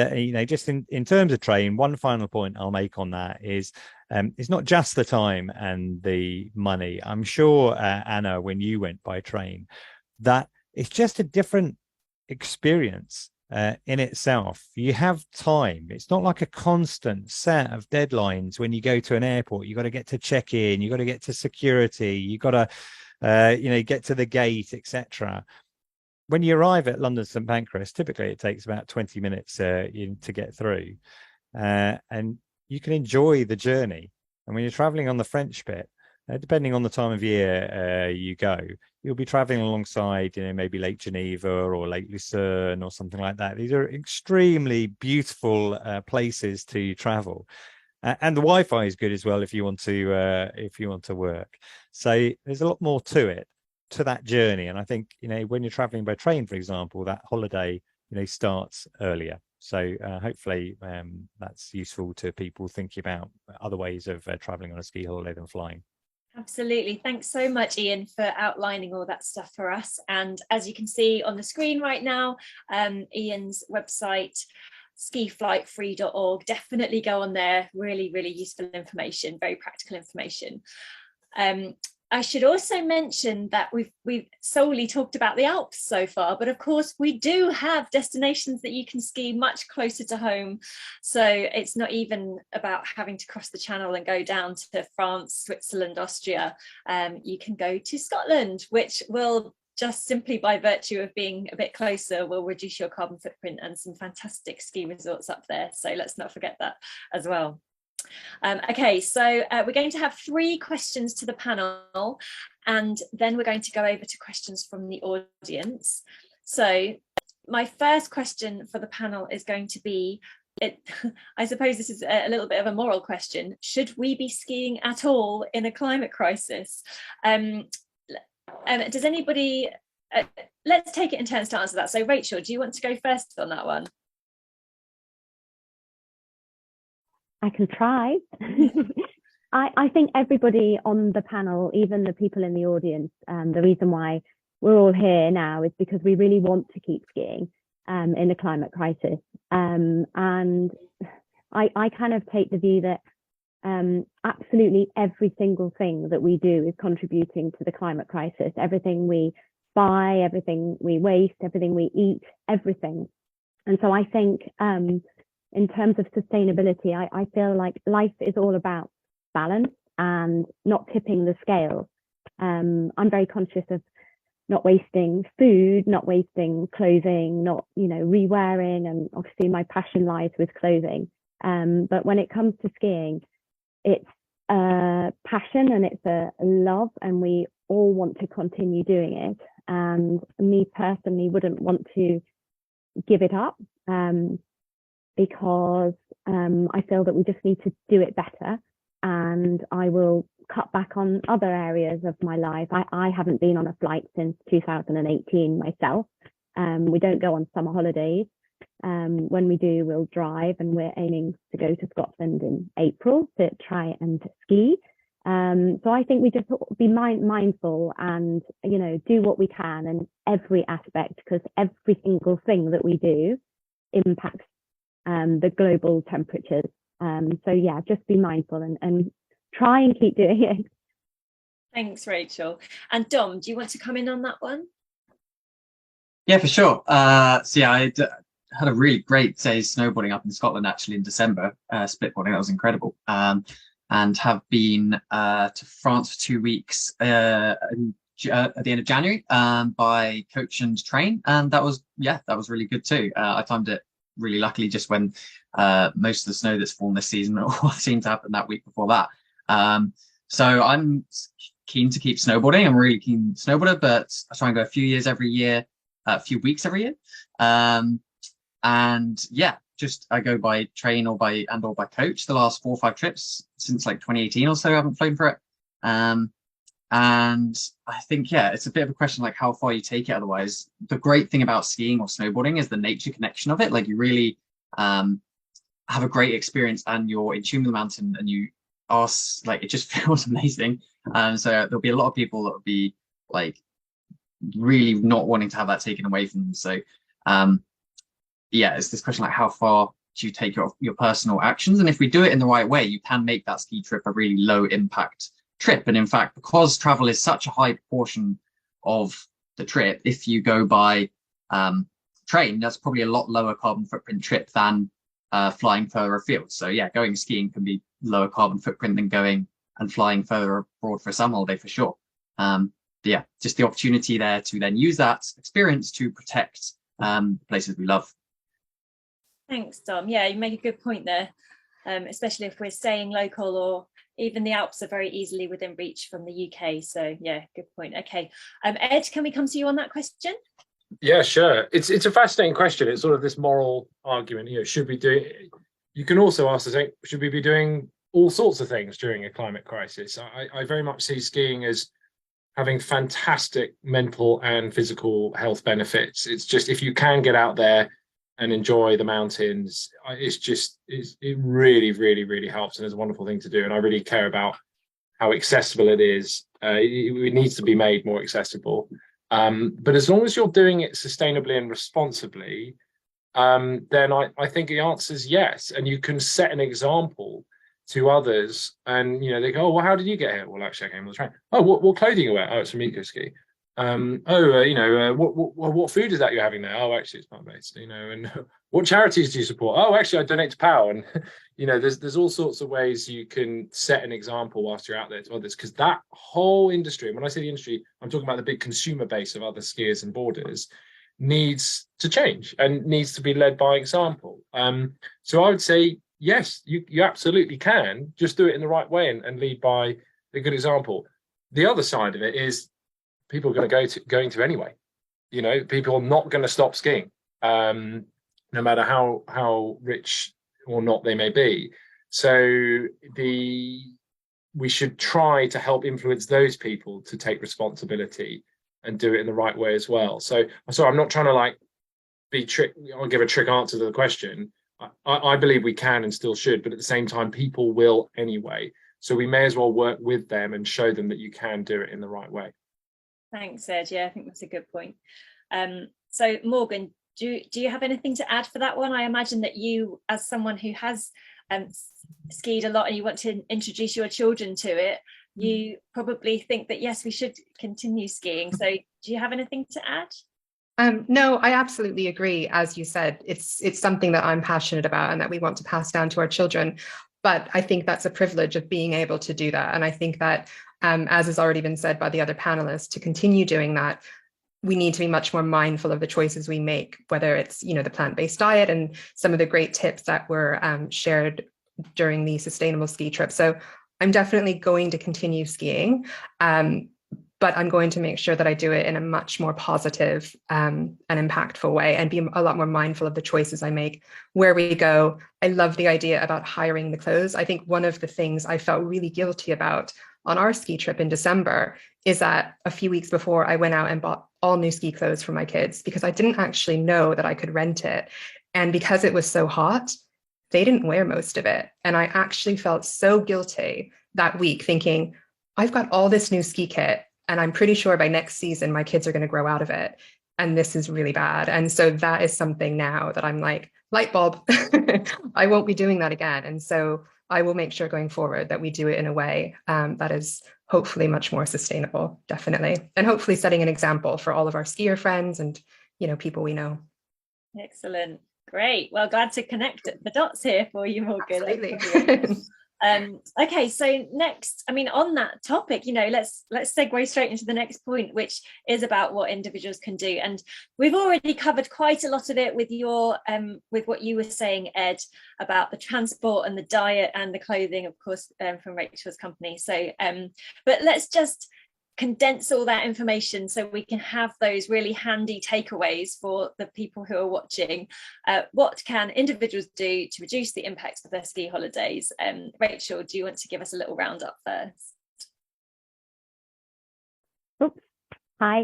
just in terms of train, one final point I'll make on that is it's not just the time and the money. I'm sure, Anna, when you went by train, that it's just a different experience in itself. You have time. It's not like a constant set of deadlines. When you go to an airport, you got to get to check in, you got to get to security, you got to get to the gate, etc. When you arrive at London St Pancras, typically it takes about 20 minutes to get through, and you can enjoy the journey. And when you're traveling on the French bit, depending on the time of year you go, you'll be traveling alongside, maybe Lake Geneva or Lake Lucerne or something like that. These are extremely beautiful places to travel. And the Wi-Fi is good as well if you want to work. So there's a lot more to it, to that journey. And I think, when you're traveling by train, for example, that holiday, starts earlier. So hopefully that's useful to people thinking about other ways of traveling on a ski holiday than flying. Absolutely. Thanks so much, Iain, for outlining all that stuff for us. And as you can see on the screen right now, Iain's website, skiflightfree.org, definitely go on there. Really, really useful information, very practical information. I should also mention that we've solely talked about the Alps so far, but of course we do have destinations that you can ski much closer to home. So it's not even about having to cross the channel and go down to France, Switzerland, Austria. You can go to Scotland, which will just simply by virtue of being a bit closer will reduce your carbon footprint, and some fantastic ski resorts up there. So let's not forget that as well. Okay, so we're going to have 3 questions to the panel, and then we're going to go over to questions from the audience. So my first question for the panel is going to be, I suppose this is a little bit of a moral question. Should we be skiing at all in a climate crisis? Does anybody, let's take it in turns to answer that. So Rachel, do you want to go first on that one? I can try. I think everybody on the panel, even the people in the audience, the reason why we're all here now is because we really want to keep skiing in the climate crisis. And I kind of take the view that absolutely every single thing that we do is contributing to the climate crisis. Everything we buy, everything we waste, everything we eat, everything. And so I think in terms of sustainability, I feel like life is all about balance and not tipping the scale. I'm very conscious of not wasting food, not wasting clothing, not, re-wearing, and obviously my passion lies with clothing. But when it comes to skiing, it's a passion and it's a love, and we all want to continue doing it. And me personally wouldn't want to give it up. Because I feel that we just need to do it better, and I will cut back on other areas of my life. I haven't been on a flight since 2018 myself. We don't go on summer holidays. When we do, we'll drive, and we're aiming to go to Scotland in April to try and ski. So I think we just be mindful and, do what we can in every aspect, because every single thing that we do impacts the global temperatures. So yeah, just be mindful and try and keep doing it. Thanks, Rachel. And Dom, do you want to come in on that one? Yeah, for sure. So yeah, I had a really great day snowboarding up in Scotland actually in December, splitboarding. That was incredible. And have been to France for 2 weeks at the end of January by coach and train, and that was really good too. I timed it really luckily just when most of the snow that's fallen this season all seemed to happen that week before that. So I'm keen to keep snowboarding. I'm a really keen snowboarder, but I try and go a few weeks every year. And yeah, just I go by train or by coach. The last 4 or 5 trips since like 2018 or so, I haven't flown for it. And I think, yeah, it's a bit of a question like how far you take it otherwise. The great thing about skiing or snowboarding is the nature connection of it. Like you really have a great experience, and you're in tune with the mountain, and you are like, it just feels amazing. So there'll be a lot of people that will be like really not wanting to have that taken away from them. So yeah, it's this question like how far do you take your personal actions? And if we do it in the right way, you can make that ski trip a really low impact trip. And in fact, because travel is such a high proportion of the trip, if you go by train, that's probably a lot lower carbon footprint trip than flying further afield. So yeah, going skiing can be lower carbon footprint than going and flying further abroad for a summer holiday for sure. Yeah, just the opportunity there to then use that experience to protect places we love. Thanks, Dom. Yeah, you make a good point there, especially if we're staying local, or even the Alps are very easily within reach from the UK. So yeah, good point. Okay, Ed, can we come to you on that question? Yeah, sure. It's a fascinating question. It's sort of this moral argument. Should we do it? You can also ask the same, should we be doing all sorts of things during a climate crisis. I very much see skiing as having fantastic mental and physical health benefits. It's just, if you can get out there and enjoy the mountains, it really, really, really helps, and it's a wonderful thing to do. And I really care about how accessible it is. It needs to be made more accessible. But as long as you're doing it sustainably and responsibly, then I think the answer is yes. And you can set an example to others, and they go, oh, well, how did you get here? Well, actually, I came on the train. Oh, what clothing you wear? Oh, it's from EcoSki. What food is that you're having there? Oh, actually, it's plant-based. And what charities do you support? Oh, actually, I donate to POW. And there's all sorts of ways you can set an example whilst you're out there to others, because that whole industry, and when I say the industry, I'm talking about the big consumer base of other skiers and boarders, needs to change and needs to be led by example. So I would say, yes, you absolutely can. Just do it in the right way and lead by a good example. The other side of it is people are going to anyway. People are not going to stop skiing, no matter how rich or not they may be. So we should try to help influence those people to take responsibility and do it in the right way as well. So I'm not trying to I'll give a trick answer to the question. I believe we can and still should, but at the same time, people will anyway. So we may as well work with them and show them that you can do it in the right way. Thanks, Ed. Yeah, I think that's a good point. So Morgan, do you have anything to add for that one? I imagine that you, as someone who has skied a lot and you want to introduce your children to it, you probably think that, yes, we should continue skiing. So do you have anything to add? No, I absolutely agree. As you said, it's something that I'm passionate about and that we want to pass down to our children. But I think that's a privilege of being able to do that. And I think that, as has already been said by the other panelists, to continue doing that, we need to be much more mindful of the choices we make, whether it's, the plant-based diet and some of the great tips that were shared during the sustainable ski trip. So I'm definitely going to continue skiing. But I'm going to make sure that I do it in a much more positive and impactful way, and be a lot more mindful of the choices I make, where we go. I love the idea about hiring the clothes. I think one of the things I felt really guilty about on our ski trip in December is that a few weeks before, I went out and bought all new ski clothes for my kids because I didn't actually know that I could rent it. And because it was so hot, they didn't wear most of it. And I actually felt so guilty that week, thinking, I've got all this new ski kit, and I'm pretty sure by next season, my kids are going to grow out of it. And this is really bad. And so that is something now that I'm like, light bulb, I won't be doing that again. And so I will make sure going forward that we do it in a way that is hopefully much more sustainable, definitely. And hopefully setting an example for all of our skier friends and, people we know. Excellent. Great. Well, glad to connect the dots here for you, Morgan. Absolutely. Okay, so next, on that topic, let's segue straight into the next point, which is about what individuals can do. And we've already covered quite a lot of it with with what you were saying, Ed, about the transport and the diet and the clothing, of course, from Rachel's company. So, but let's just condense all that information so we can have those really handy takeaways for the people who are watching. What can individuals do to reduce the impact of their ski holidays? Rachel, do you want to give us a little roundup first? Oops, hi.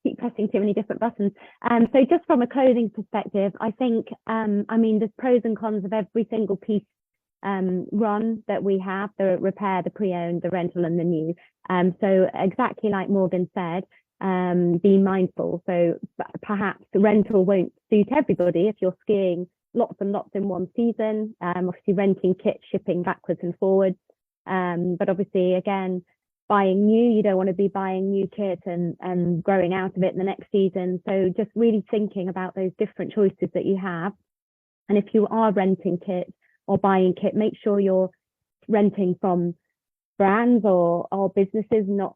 Keep pressing too many different buttons. So just from a clothing perspective, I think, there's pros and cons of every single piece run that we have, the repair, the pre-owned, the rental and the new. So exactly like Morgan said, be mindful. So perhaps the rental won't suit everybody if you're skiing lots and lots in one season, obviously renting kit, shipping backwards and forwards. But obviously, again, buying new, you don't want to be buying new kit and growing out of it in the next season. So just really thinking about those different choices that you have. And if you are renting kit or buying kit, make sure you're renting from brands or businesses, not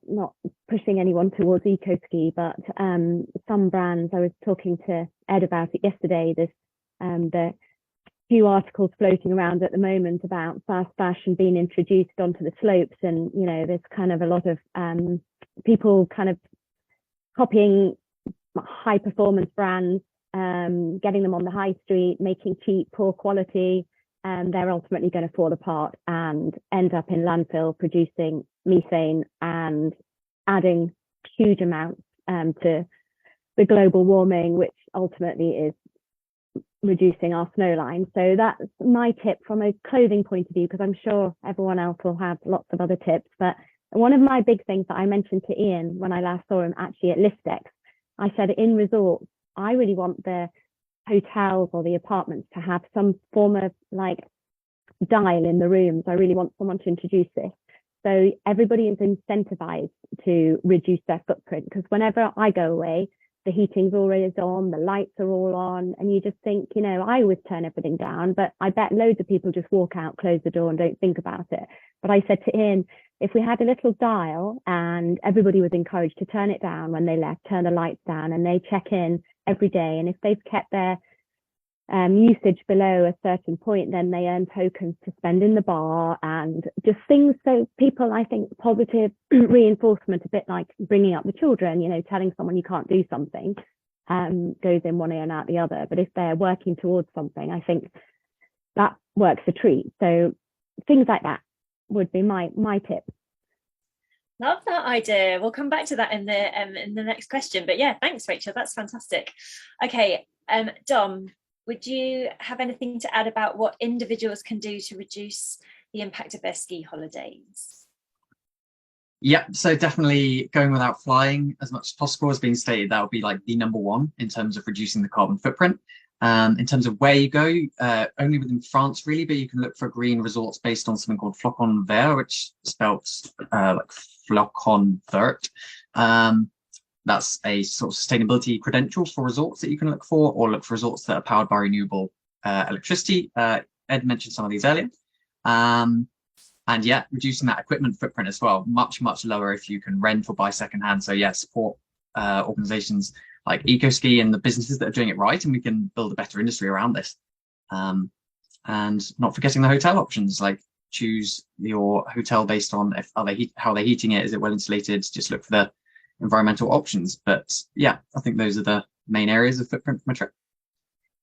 pushing anyone towards EcoSki, but some brands. I was talking to Ed about it yesterday. There's the few articles floating around at the moment about fast fashion being introduced onto the slopes, and there's kind of a lot of people kind of copying high performance brands, getting them on the high street, making cheap, poor quality they're ultimately going to fall apart and end up in landfill producing methane and adding huge amounts to the global warming, which ultimately is reducing our snow line. So that's my tip from a clothing point of view, because I'm sure everyone else will have lots of other tips. But one of my big things that I mentioned to Iain when I last saw him actually at Listex, I said in resorts, I really want the hotels or the apartments to have some form of like dial in the rooms. I really want someone to introduce this. So everybody is incentivized to reduce their footprint, because whenever I go away, the heating's always on, the lights are all on, and you just think, you know, I always turn everything down, but I bet loads of people just walk out, close the door and don't think about it. But I said to Iain, if we had a little dial and everybody was encouraged to turn it down when they left, turn the lights down, and they check in every day, and if they've kept their usage below a certain point, then they earn tokens to spend in the bar and just things. So people, I think, positive reinforcement, a bit like bringing up the children, you know, telling someone you can't do something goes in one ear and out the other. But if they're working towards something, I think that works a treat. So things like that would be my tip. Love that idea. We'll come back to that in the next question. But yeah, thanks, Rachel. That's fantastic. Okay, Dom, would you have anything to add about what individuals can do to reduce the impact of their ski holidays? Yeah, so definitely going without flying as much as possible has been stated. That would be like the number one in terms of reducing the carbon footprint. In terms of where you go, only within France really, but you can look for green resorts based on something called Flocon Vert, which spells like Flocon Vert. That's a sort of sustainability credential for resorts that you can look for, or look for resorts that are powered by renewable electricity. Ed mentioned some of these earlier. And yeah, reducing that equipment footprint as well, much lower if you can rent or buy secondhand. So yeah, support organizations like EcoSki and the businesses that are doing it right, and we can build a better industry around this. And not forgetting the hotel options, like choose your hotel based on how they're heating it. Is it well insulated? Just look for the environmental options. But yeah, I think those are the main areas of footprint from a trip.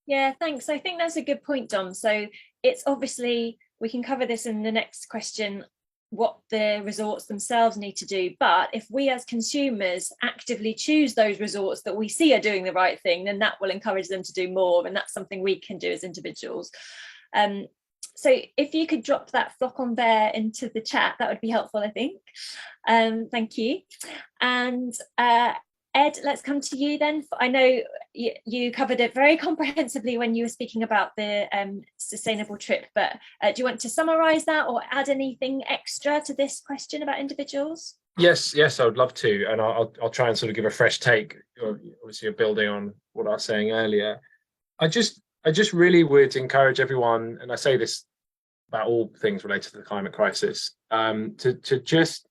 Yeah, thanks. I think that's a good point, Dom. So it's obviously, we can cover this in the next question, what the resorts themselves need to do. But if we as consumers actively choose those resorts that we see are doing the right thing, then that will encourage them to do more. And that's something we can do as individuals. So if you could drop that Flocon Vert into the chat, that would be helpful, I think. Thank you. And Ed, let's come to you then. I know you covered it very comprehensively when you were speaking about the sustainable trip, but do you want to summarise that or add anything extra to this question about individuals? Yes, I would love to, and I'll try and sort of give a fresh take. Obviously, you're building on what I was saying earlier. I just really would encourage everyone, and I say this about all things related to the climate crisis, to just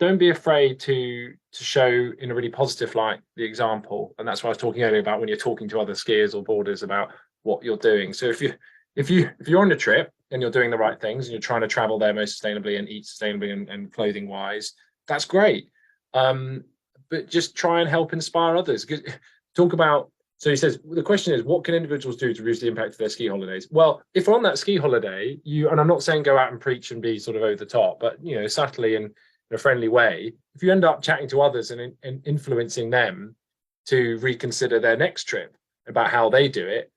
don't be afraid to show in a really positive light the example. And that's what I was talking earlier about when you're talking to other skiers or boarders about what you're doing. So if you're on a trip and you're doing the right things and you're trying to travel there most sustainably and eat sustainably and clothing wise, that's great. But just try and help inspire others. Talk about, so he says, the question is, what can individuals do to reduce the impact of their ski holidays? Well, if on that ski holiday, and I'm not saying go out and preach and be sort of over the top, but, subtly and in a friendly way, if you end up chatting to others and influencing them to reconsider their next trip about how they do it,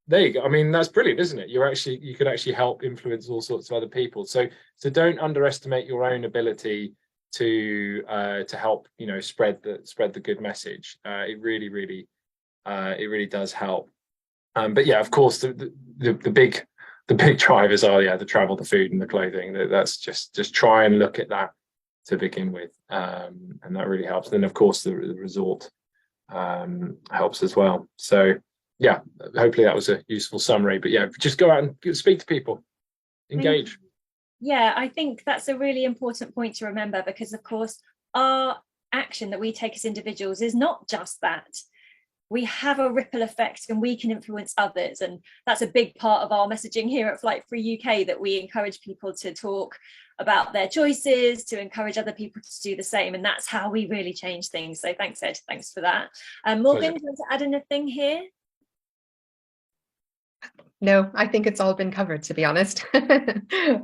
there you go. I mean, that's brilliant, isn't it? You could actually help influence all sorts of other people. So don't underestimate your own ability to help, spread the good message. It really does help. But yeah, of course, the big drivers are the travel, the food, and the clothing. That's just try and look at that to begin with, and that really helps. Then of course the resort helps as well. So yeah, hopefully that was a useful summary. But yeah, just go out and speak to people, engage. Yeah, I think that's a really important point to remember, because of course our action that we take as individuals is not just that. We have a ripple effect and we can influence others, and that's a big part of our messaging here at Flight Free UK, that we encourage people to talk about their choices, to encourage other people to do the same, and that's how we really change things. So thanks, Ed, thanks for that. Morgan, do you want to add anything here? No, I think it's all been covered, to be honest.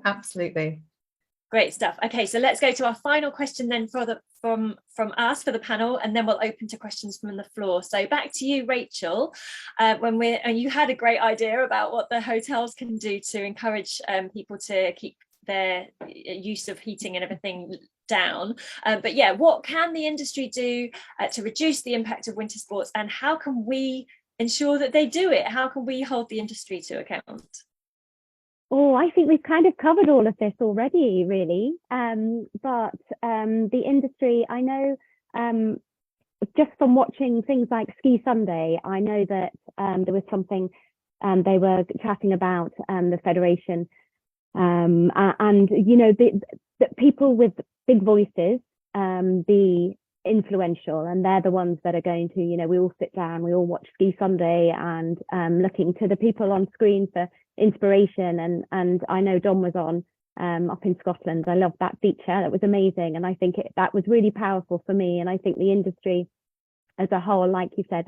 Absolutely. Great stuff. Okay, so let's go to our final question then from us for the panel, and then we'll open to questions from the floor. So back to you, Rachel. And you had a great idea about what the hotels can do to encourage people to keep their use of heating and everything down. But yeah, what can the industry do to reduce the impact of winter sports, and how can we ensure that they do it? How can we hold the industry to account? Oh, I think we've kind of covered all of this already, really. But the industry, I know, just from watching things like Ski Sunday, I know that there was something they were chatting about the federation, and you know, the people with big voices be influential, and they're the ones that are going to, you know, we all sit down, we all watch Ski Sunday, and looking to the people on screen for inspiration. And I know Dom was on up in Scotland. I loved that feature. That was amazing, and I think that was really powerful for me. And I think the industry as a whole, like you said,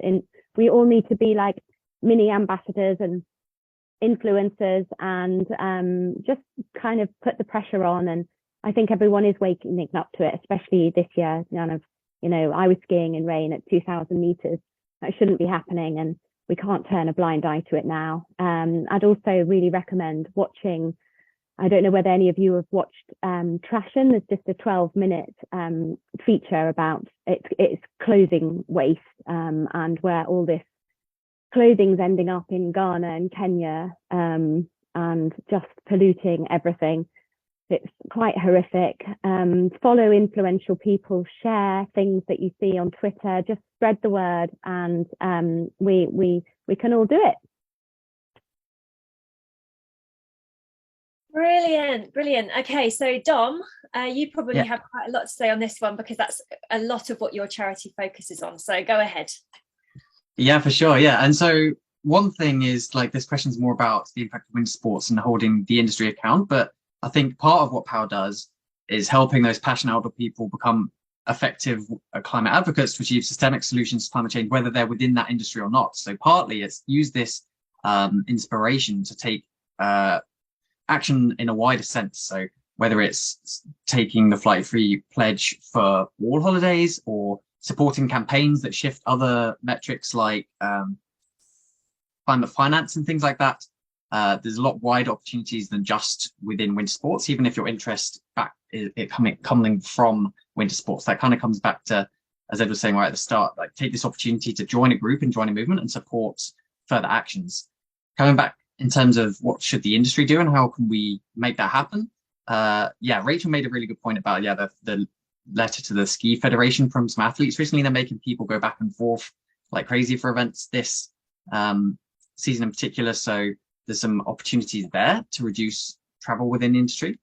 we all need to be like mini ambassadors and influencers, and just kind of put the pressure on. And I think everyone is waking up to it, especially this year. You know, I was skiing in rain at 2,000 meters. That shouldn't be happening, and we can't turn a blind eye to it now. I'd also really recommend watching, I don't know whether any of you have watched Trashin. There's just a 12-minute feature about its clothing waste, and where all this clothing's ending up in Ghana and Kenya, and just polluting everything. It's quite horrific. Follow influential people, share things that you see on Twitter, just spread the word, and we can all do it. Brilliant. Okay, so Dom, you probably have quite a lot to say on this one, because that's a lot of what your charity focuses on. So go ahead. Yeah, for sure. Yeah. And so one thing is, like, this question is more about the impact of winter sports and holding the industry account. But I think part of what POW does is helping those passionate outdoor people become effective climate advocates to achieve systemic solutions to climate change, whether they're within that industry or not. So partly it's use this inspiration to take action in a wider sense. So whether it's taking the flight-free pledge for all holidays, or supporting campaigns that shift other metrics like climate finance and things like that. There's a lot wider opportunities than just within winter sports, even if your interest coming from winter sports. That kind of comes back to, as Ed was saying right at the start, like, take this opportunity to join a group and join a movement and support further actions. Coming back in terms of what should the industry do and how can we make that happen? Rachel made a really good point about the letter to the Ski Federation from some athletes recently. They're making people go back and forth like crazy for events this season in particular. So there's some opportunities there to reduce travel within the industry.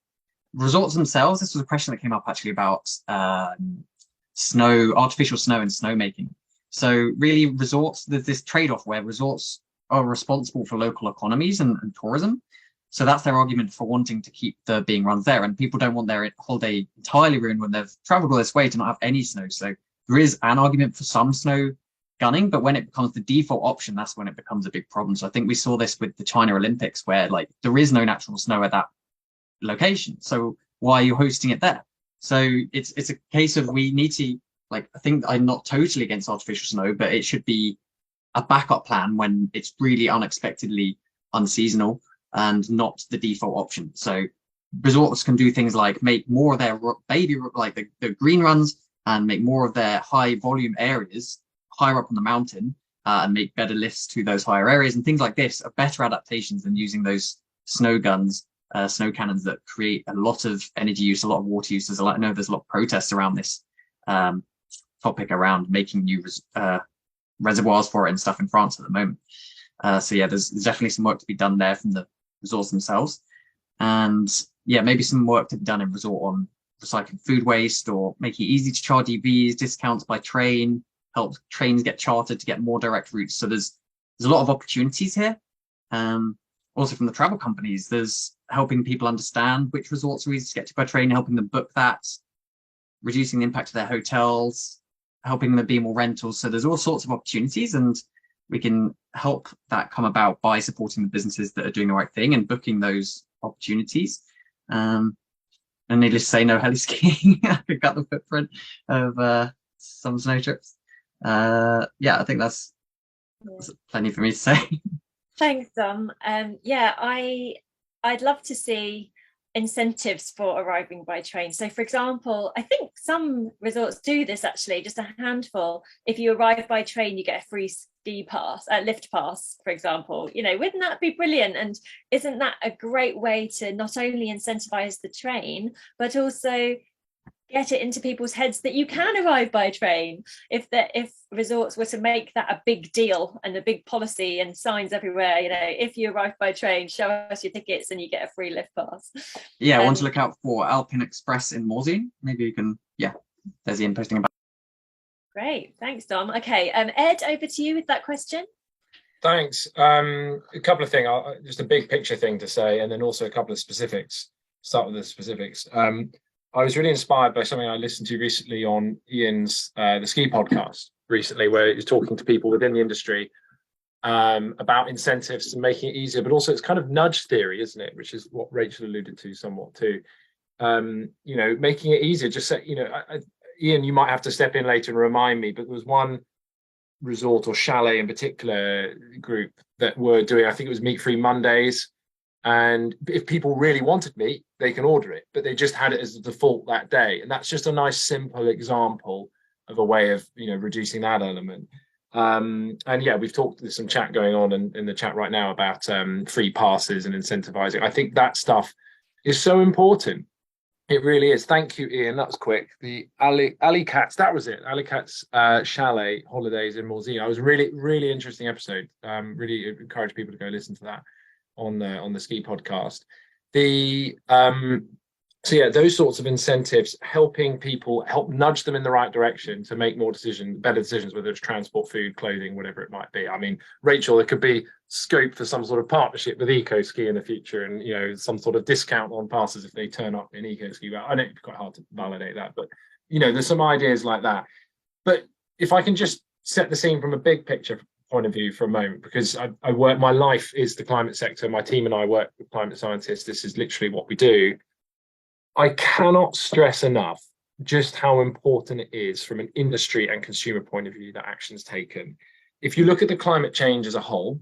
Resorts themselves, this was a question that came up actually about artificial snow and snowmaking. So really, resorts, there's this trade-off where resorts are responsible for local economies and tourism. So that's their argument for wanting to keep the being runs there. And people don't want their holiday entirely ruined when they've traveled all this way to not have any snow. So there is an argument for some snow gunning, but when it becomes the default option, that's when it becomes a big problem. So I think we saw this with the China Olympics, where like there is no natural snow at that location. So why are you hosting it there? So it's a case of, we need to, like, I think I'm not totally against artificial snow, but it should be a backup plan when it's really unexpectedly unseasonal and not the default option. So resorts can do things like make more of their the green runs, and make more of their high volume areas higher up on the mountain, and make better lifts to those higher areas, and things like this are better adaptations than using those snow guns, snow cannons that create a lot of energy use, a lot of water use. I know there's a lot of protests around this topic, around making new reservoirs for it and stuff in France at the moment. There's definitely some work to be done there from the resorts themselves, and maybe some work to be done in resort on recycling food waste, or making it easy to charge EVs, discounts by train, help trains get chartered to get more direct routes. So there's a lot of opportunities here. Also from the travel companies, there's helping people understand which resorts are easy to get to by train, helping them book that, reducing the impact of their hotels, helping them be more rentals. So there's all sorts of opportunities, and we can help that come about by supporting the businesses that are doing the right thing and booking those opportunities. And needless to say, no heli skiing. I could cut the footprint of some snow trips. Yeah, I think that's plenty for me to say. Thanks, Dom. Yeah, I'd love to see incentives for arriving by train. So, for example, I think some resorts do this actually, just a handful. If you arrive by train, you get a free ski pass, lift pass, for example. You know, wouldn't that be brilliant? And isn't that a great way to not only incentivize the train, but also get it into people's heads that you can arrive by train? If resorts were to make that a big deal and a big policy and signs everywhere, you know, if you arrive by train, show us your tickets and you get a free lift pass. Yeah, I want to look out for Alpine Express in Morzine. Maybe you can, there's Iain posting about. Great, thanks, Dom. Okay, Ed, over to you with that question. Thanks. A couple of things, just a big picture thing to say, and then also a couple of specifics. Start with the specifics. I was really inspired by something I listened to recently on Iain's the Ski podcast recently, where he was talking to people within the industry about incentives and making it easier, but also it's kind of nudge theory, isn't it? Which is what Rachel alluded to somewhat too. You know, making it easier. Just say, you know, Iain, you might have to step in later and remind me, but there was one resort or chalet in particular group that were doing, I think it was meat-free Mondays. And if people really wanted meat, they can order it, but they just had it as the default that day. And that's just a nice, simple example of a way of, you know, reducing that element. And yeah, we've talked, there's some chat going on in the chat right now about free passes and incentivizing. I think that stuff is so important. It really is. Thank you, Iain. That was quick. The Ali Cats, that was it. Ali Cats Chalet Holidays in Morzine. It was really interesting episode. Really encourage people to go listen to that on the Ski podcast. So yeah, those sorts of incentives, helping people, help nudge them in the right direction to make better decisions, whether it's transport, food, clothing, whatever it might be. I mean, Rachel, there could be scope for some sort of partnership with EcoSki in the future, and you know, some sort of discount on passes if they turn up in EcoSki. Well, I know it's quite hard to validate that, but you know, there's some ideas like that. But if I can just set the scene from a big picture point of view for a moment, because I work, my life is the climate sector. My team and I work with climate scientists. This is literally what we do. I cannot stress enough just how important it is from an industry and consumer point of view that action's taken. If you look at the climate change as a whole,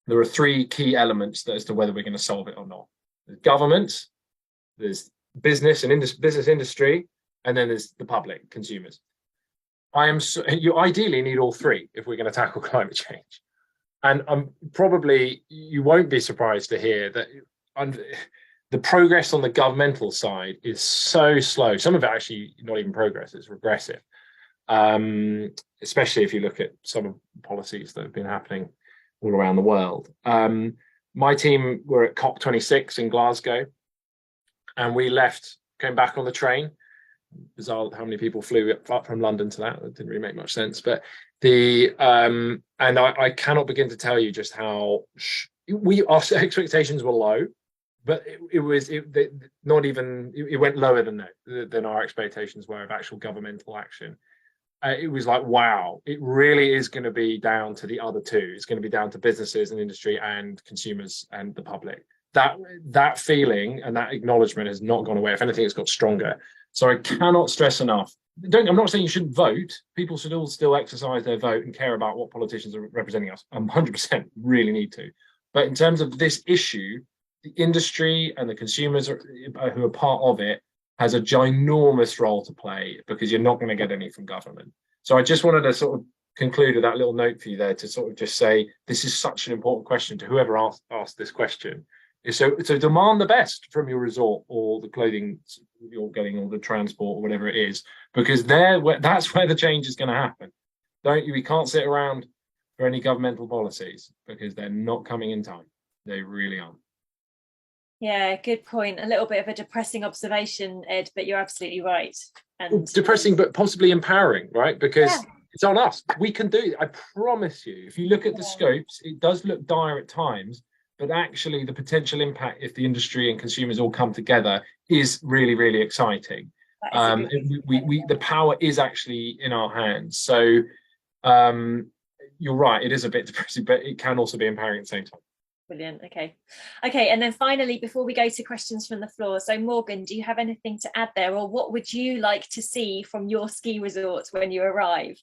there are three key elements as to whether we're going to solve it or not. There's government, there's business and business industry, and then there's the public, consumers. You ideally need all three if we're going to tackle climate change. And probably you won't be surprised to hear that the progress on the governmental side is so slow. Some of it actually not even progress, it's regressive. Especially if you look at some of the policies that have been happening all around the world. My team were at COP26 in Glasgow, and we came back on the train. Bizarre how many people flew up from London to that. It didn't really make much sense. But and I cannot begin to tell you just how our expectations were low. But it went lower than our expectations were of actual governmental action. It was like, wow, it really is going to be down to the other two. It's going to be down to businesses and industry and consumers and the public. That feeling and that acknowledgement has not gone away. If anything, it's got stronger. So I cannot stress enough. I'm not saying you shouldn't vote. People should all still exercise their vote and care about what politicians are representing us. 100% really need to. But in terms of this issue, the industry and the consumers who are part of it has a ginormous role to play, because you're not going to get any from government. So I just wanted to sort of conclude with that little note for you there to sort of just say, this is such an important question to whoever asked this question. So demand the best from your resort or the clothing you're getting or the transport or whatever it is, because that's where the change is going to happen. We can't sit around for any governmental policies, because they're not coming in time. They really aren't. Yeah, good point. A little bit of a depressing observation, Ed, but you're absolutely right. And depressing, but possibly empowering, right? Because it's on us. We can do it. I promise you. If you look at the scopes, it does look dire at times, but actually the potential impact, if the industry and consumers all come together, is really, really exciting. The power is actually in our hands. So you're right, it is a bit depressing, but it can also be empowering at the same time. Brilliant. Okay, and then finally, before we go to questions from the floor, so Morgan, do you have anything to add there, or what would you like to see from your ski resorts when you arrive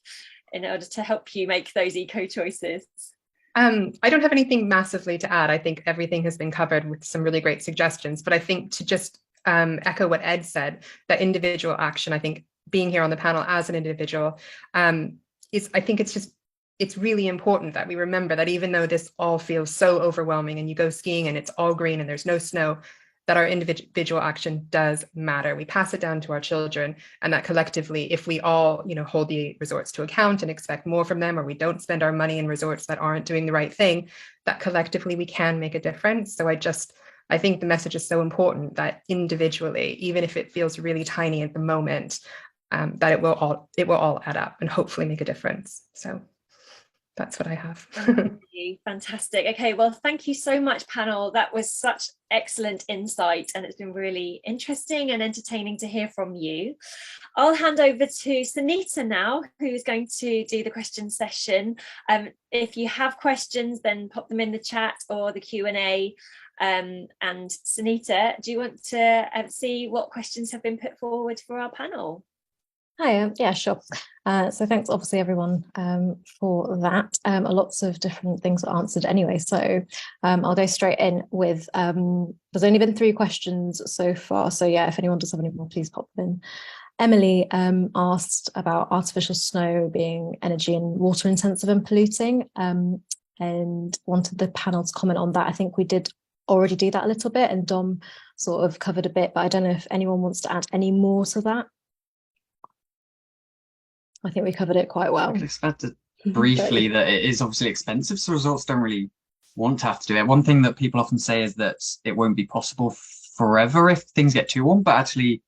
in order to help you make those eco choices? I don't have anything massively to add. I think everything has been covered with some really great suggestions, but I think to just echo what Ed said, that individual action, I think being here on the panel as an individual I think it's really important that we remember that even though this all feels so overwhelming and you go skiing and it's all green and there's no snow, that our individual action does matter. We pass it down to our children, and that collectively, if we all, hold the resorts to account and expect more from them, or we don't spend our money in resorts that aren't doing the right thing, that collectively we can make a difference. So I think the message is so important that individually, even if it feels really tiny at the moment, that it will all add up and hopefully make a difference. So that's what I have. Fantastic. Okay, well, thank you so much, panel. That was such excellent insight, and it's been really interesting and entertaining to hear from you. I'll hand over to Sunita now, who's going to do the question session. If you have questions, then pop them in the chat or the Q&A. And Sunita, do you want to see what questions have been put forward for our panel? Hi, yeah, sure. So thanks, obviously, everyone, for that. Lots of different things were answered anyway. So I'll go straight in with, there's only been 3 questions so far. So yeah, if anyone does have any more, please pop them in. Emily asked about artificial snow being energy and water intensive and polluting, and wanted the panel to comment on that. I think we did already do that a little bit, and Dom sort of covered a bit, but I don't know if anyone wants to add any more to that. I think we covered it quite well. I could expect it briefly that it is obviously expensive, so resorts don't really want to have to do it. One thing that people often say is that it won't be possible forever if things get too warm, but actually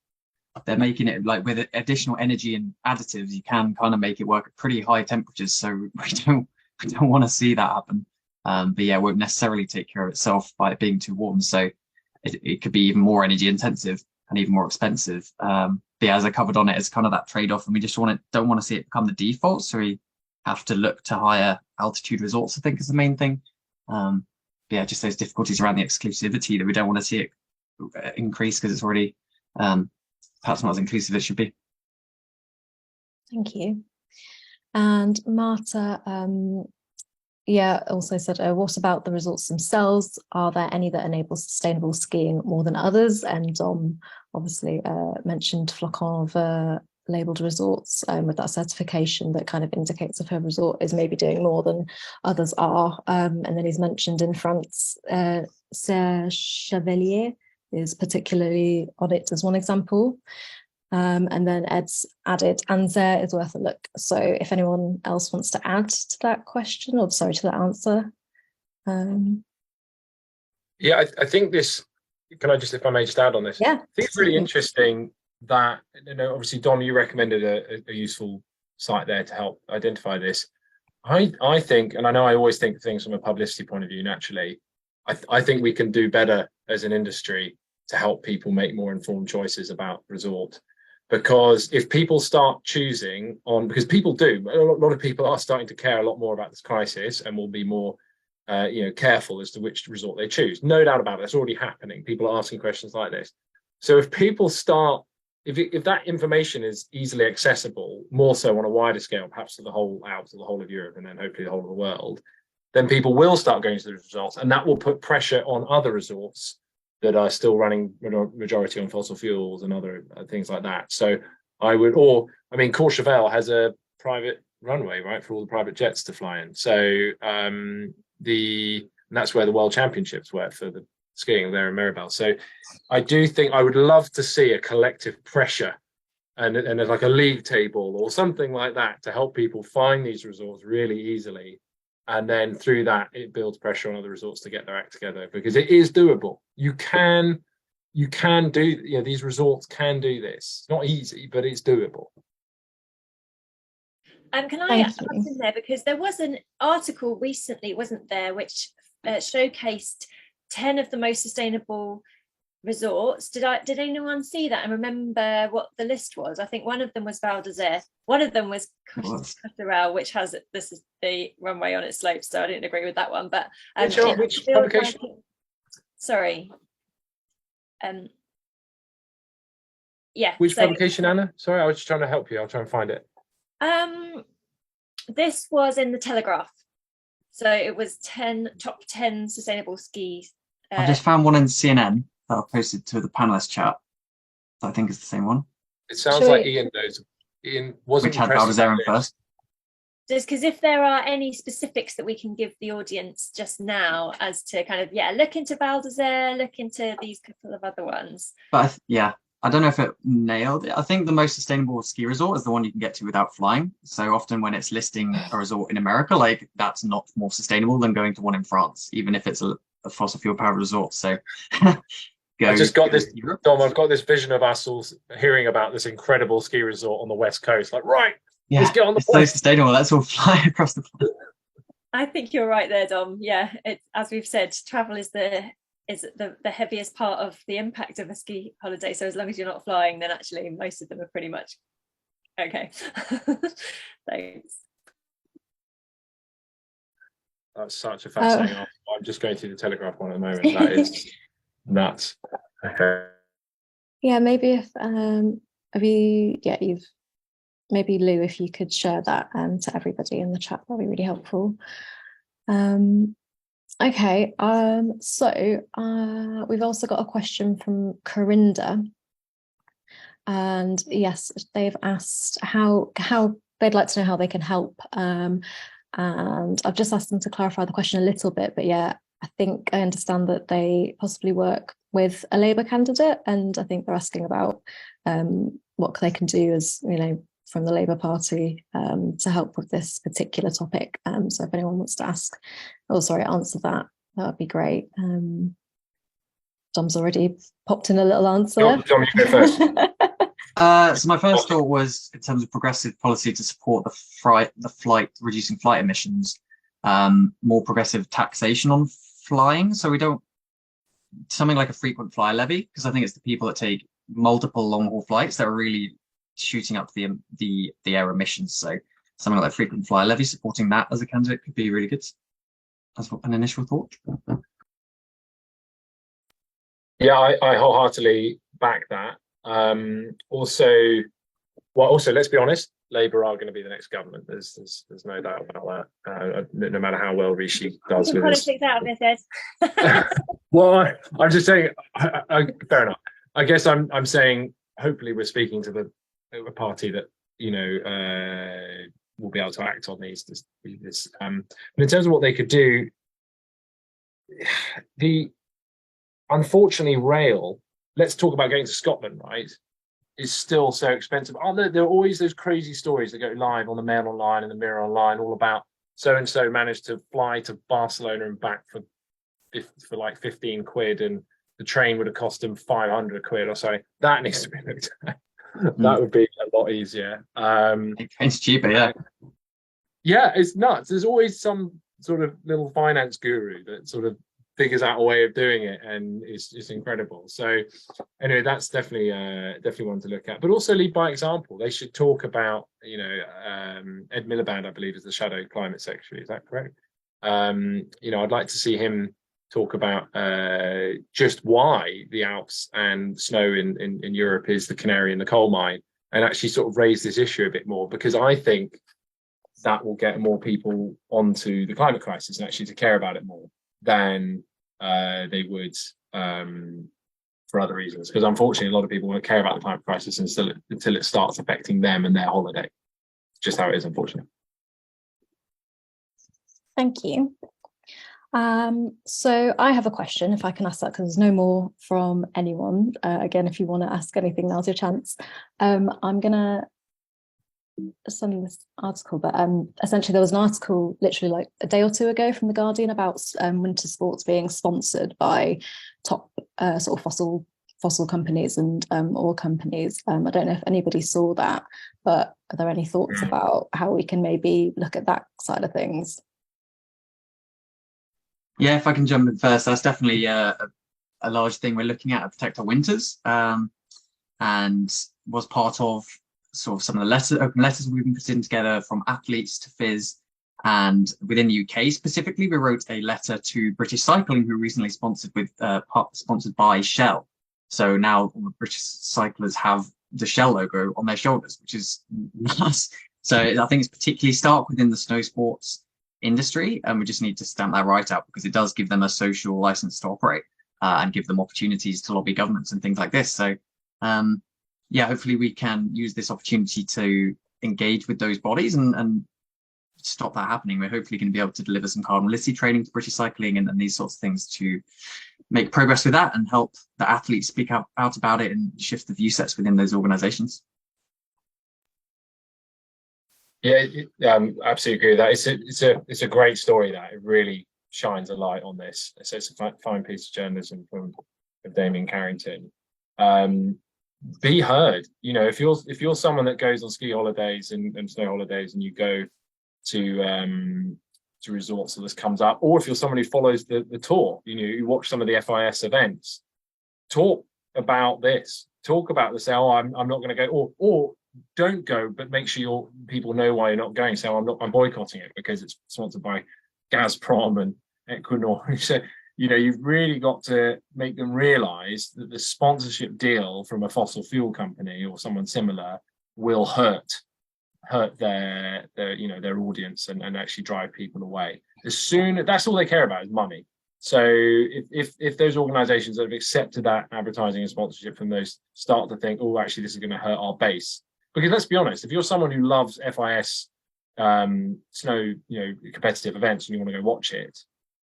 they're making it like with additional energy and additives, you can kind of make it work at pretty high temperatures. So we don't want to see that happen. But yeah, it won't necessarily take care of itself by it being too warm. So it could be even more energy intensive and even more expensive. But yeah, as I covered on it, it's kind of that trade-off, and we just don't want to see it become the default. So we have to look to higher altitude resorts, I think, is the main thing. Yeah, just those difficulties around the exclusivity that we don't want to see it increase because it's already perhaps not as inclusive as it should be. Thank you. And Marta, also said, what about the resorts themselves? Are there any that enable sustainable skiing more than others? And obviously mentioned Flocon of labelled resorts with that certification that kind of indicates if a resort is maybe doing more than others are. And then he's mentioned in France, Serre Chevalier is particularly on it as one example. And then Ed's added, Anzer is worth a look. So if anyone else wants to add to that question, or sorry, to that answer. Yeah, I think this, can I just, if I may just add on this? Yeah. I think it's really interesting that, obviously, Dom, you recommended a useful site there to help identify this. I think, and I know I always think things from a publicity point of view, naturally, I think we can do better as an industry to help people make more informed choices about resort. Because if people start choosing on, because people do, a lot of people are starting to care a lot more about this crisis and will be more, careful as to which resort they choose. No doubt about it, it's already happening. People are asking questions like this. So if people start, if that information is easily accessible, more so on a wider scale, perhaps to the whole of Europe and then hopefully the whole of the world, then people will start going to the resorts, and that will put pressure on other resorts that are still running majority on fossil fuels and other things like that. So Courchevel has a private runway, right, for all the private jets to fly in. So and that's where the World Championships were for the skiing there in Mirabel. So I do think I would love to see a collective pressure and like a league table or something like that to help people find these resorts really easily. And then through that, it builds pressure on other resorts to get their act together, because it is doable. You can do, these resorts can do this. It's not easy, but it's doable. Can I add in there, because there was an article recently, wasn't there, which showcased 10 of the most sustainable resorts. Did anyone see that and remember what the list was? I think one of them was Val d'Isère. One of them was Costerel, which has this is the runway on its slopes, so I didn't agree with that one. But which publication? Sorry. Yeah. Which publication, Anna? Sorry, I was just trying to help you. I'll try and find it. This was in the Telegraph. So it was top 10 sustainable skis. I just found one in CNN that I posted to the panelist chat. So I think it's the same one. It sounds like Iain knows. Iain wasn't which had Val d'Isère first. Just because if there are any specifics that we can give the audience just now as to kind of, look into Val d'Isère, look into these couple of other ones. But I don't know if it nailed it. I think the most sustainable ski resort is the one you can get to without flying. So often when it's listing a resort in America, like that's not more sustainable than going to one in France, even if it's a fossil fuel powered resort. So I just got this, Dom, I've got this vision of us all hearing about this incredible ski resort on the West Coast. Like, let's get on the plane. So sustainable. Let's all fly across the planet. I think you're right there, Dom. Yeah, as we've said, travel is the heaviest part of the impact of a ski holiday. So as long as you're not flying, then actually most of them are pretty much okay. Thanks. That's such a fascinating answer. I'm just going through the Telegraph one at the moment. That is nuts. Okay. Yeah, maybe if you've maybe Lou, if you could share that to everybody in the chat, that'd be really helpful. Okay, so we've also got a question from Corinda, and yes, they've asked how they'd like to know how they can help, and I've just asked them to clarify the question a little bit, but yeah, I think I understand that they possibly work with a Labour candidate, and I think they're asking about what they can do as, from the Labour Party to help with this particular topic. So if anyone wants to answer that would be great. Dom's already popped in a little answer. Dom, you go first. So my first thought was in terms of progressive policy to support reducing flight emissions, more progressive taxation on flying. So we don't, something like a frequent flyer levy, because I think it's the people that take multiple long haul flights that are really shooting up the air emissions. So something like frequent flyer levy, supporting that as a candidate could be really good. That's an initial thought. Yeah, I wholeheartely back that. Also, let's be honest, Labour are going to be the next government. There's no doubt about that. No matter how well Rishi does with politics out of this, Ed. Well, I'm just saying. Fair enough. I guess I'm saying. Hopefully, we're speaking to a party that will be able to act on these. But in terms of what they could do, unfortunately, rail. Let's talk about going to Scotland, right? Is still so expensive. There are always those crazy stories that go live on the Mail Online and the Mirror Online, all about so and so managed to fly to Barcelona and back for like 15 quid, and the train would have cost them 500 quid or so. That needs to be looked at. That would be a lot easier. It's cheaper, yeah. Yeah, it's nuts. There's always some sort of little finance guru that sort of figures out a way of doing it, and it's incredible. So anyway, that's definitely one to look at. But also lead by example. They should talk about, Ed Miliband, I believe, is the Shadow Climate Secretary. Is that correct? I'd like to see him talk about just why the Alps and snow in Europe is the canary in the coal mine, and actually sort of raise this issue a bit more, because I think that will get more people onto the climate crisis and actually to care about it more than they would for other reasons. Because unfortunately, a lot of people won't care about the climate crisis until it starts affecting them and their holiday. It's just how it is, unfortunately. Thank you. So I have a question, if I can ask that, because there's no more from anyone. Again, if you want to ask anything, now's your chance. I'm going to send this article, but essentially there was an article literally like a day or two ago from The Guardian about winter sports being sponsored by top sort of fossil companies and oil companies. I don't know if anybody saw that, but are there any thoughts about how we can maybe look at that side of things? Yeah, if I can jump in first, that's definitely a a large thing we're looking at Protect Our Winters, and was part of sort of some of the open letters we've been putting together from athletes to FIS. And within the UK specifically, we wrote a letter to British Cycling, who recently sponsored by Shell. So now all the British cyclists have the Shell logo on their shoulders, which is nice. So I think it's particularly stark within the snow sports industry, and we just need to stamp that right out, because it does give them a social license to operate, and give them opportunities to lobby governments and things like this. So yeah, hopefully we can use this opportunity to engage with those bodies and stop that happening. We're hopefully going to be able to deliver some carbon literacy training to British cycling and these sorts of things to make progress with that and help the athletes speak out about it and shift the view sets within those organizations. Yeah, absolutely agree with that. It's a great story. That it really shines a light on this. So it's a fine piece of journalism from Damien Carrington. Be heard. You know, if you're someone that goes on ski holidays and snow holidays, and you go to resorts, so this comes up, or if you're someone who follows the tour, you know, you watch some of the FIS events, talk about this. Talk about this. Say, oh, I'm not going to go, or don't go, but make sure people know why you're not going. So I'm boycotting it because it's sponsored by Gazprom and Equinor. So, you know, you've really got to make them realize that the sponsorship deal from a fossil fuel company or someone similar will hurt their audience and actually drive people away. That's all they care about is money. So if those organizations that have accepted that advertising and sponsorship from those start to think, oh, actually this is going to hurt our base. Because let's be honest, if you're someone who loves FIS snow, competitive events, and you want to go watch it,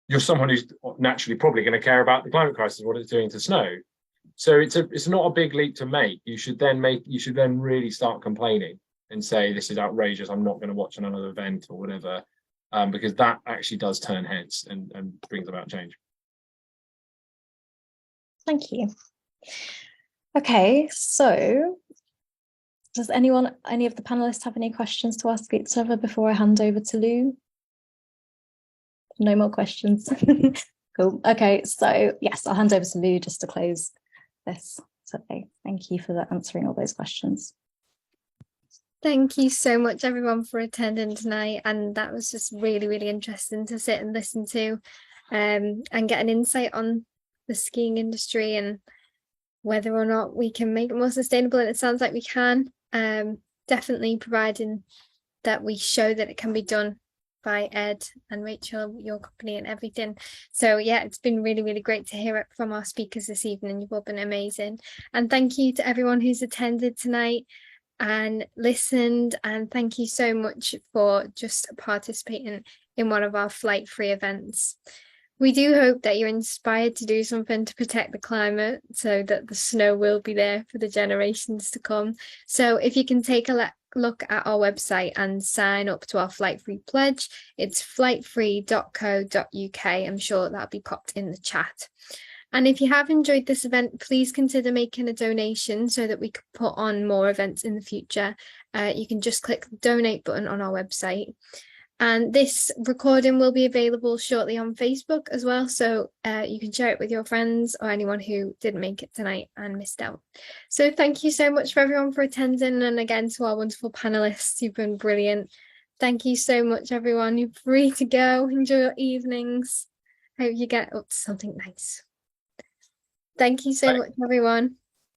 you're someone who's naturally probably going to care about the climate crisis, what it's doing to snow. So it's not a big leap to make. You should then really start complaining and say, this is outrageous, I'm not going to watch another event or whatever, because that actually does turn heads and brings about change. Thank you. Okay, so does any of the panelists have any questions to ask each other before I hand over to Lou? No more questions. Cool. Okay, so yes, I'll hand over to Lou just to close this. So thank you for answering all those questions. Thank you so much, everyone, for attending tonight. And that was just really, really interesting to sit and listen to, and get an insight on the skiing industry and whether or not we can make it more sustainable. And it sounds like we can, definitely providing that we show that it can be done by Ed and Rachel, your company and everything. So yeah, it's been really, really great to hear it from our speakers this evening. You've all been amazing. And thank you to everyone who's attended tonight and listened, and thank you so much for just participating in one of our Flight Free events. We do hope that you're inspired to do something to protect the climate so that the snow will be there for the generations to come. So if you can take a look at our website and sign up to our Flight Free pledge, it's flightfree.co.uk. I'm sure that'll be popped in the chat. And if you have enjoyed this event, please consider making a donation so that we can put on more events in the future. You can just click the donate button on our website. And this recording will be available shortly on Facebook as well. So you can share it with your friends or anyone who didn't make it tonight and missed out. So thank you so much for everyone for attending. And again, to our wonderful panelists, you've been brilliant. Thank you so much, everyone. You're free to go. Enjoy your evenings. Hope you get up to something nice. Thank you so much, everyone.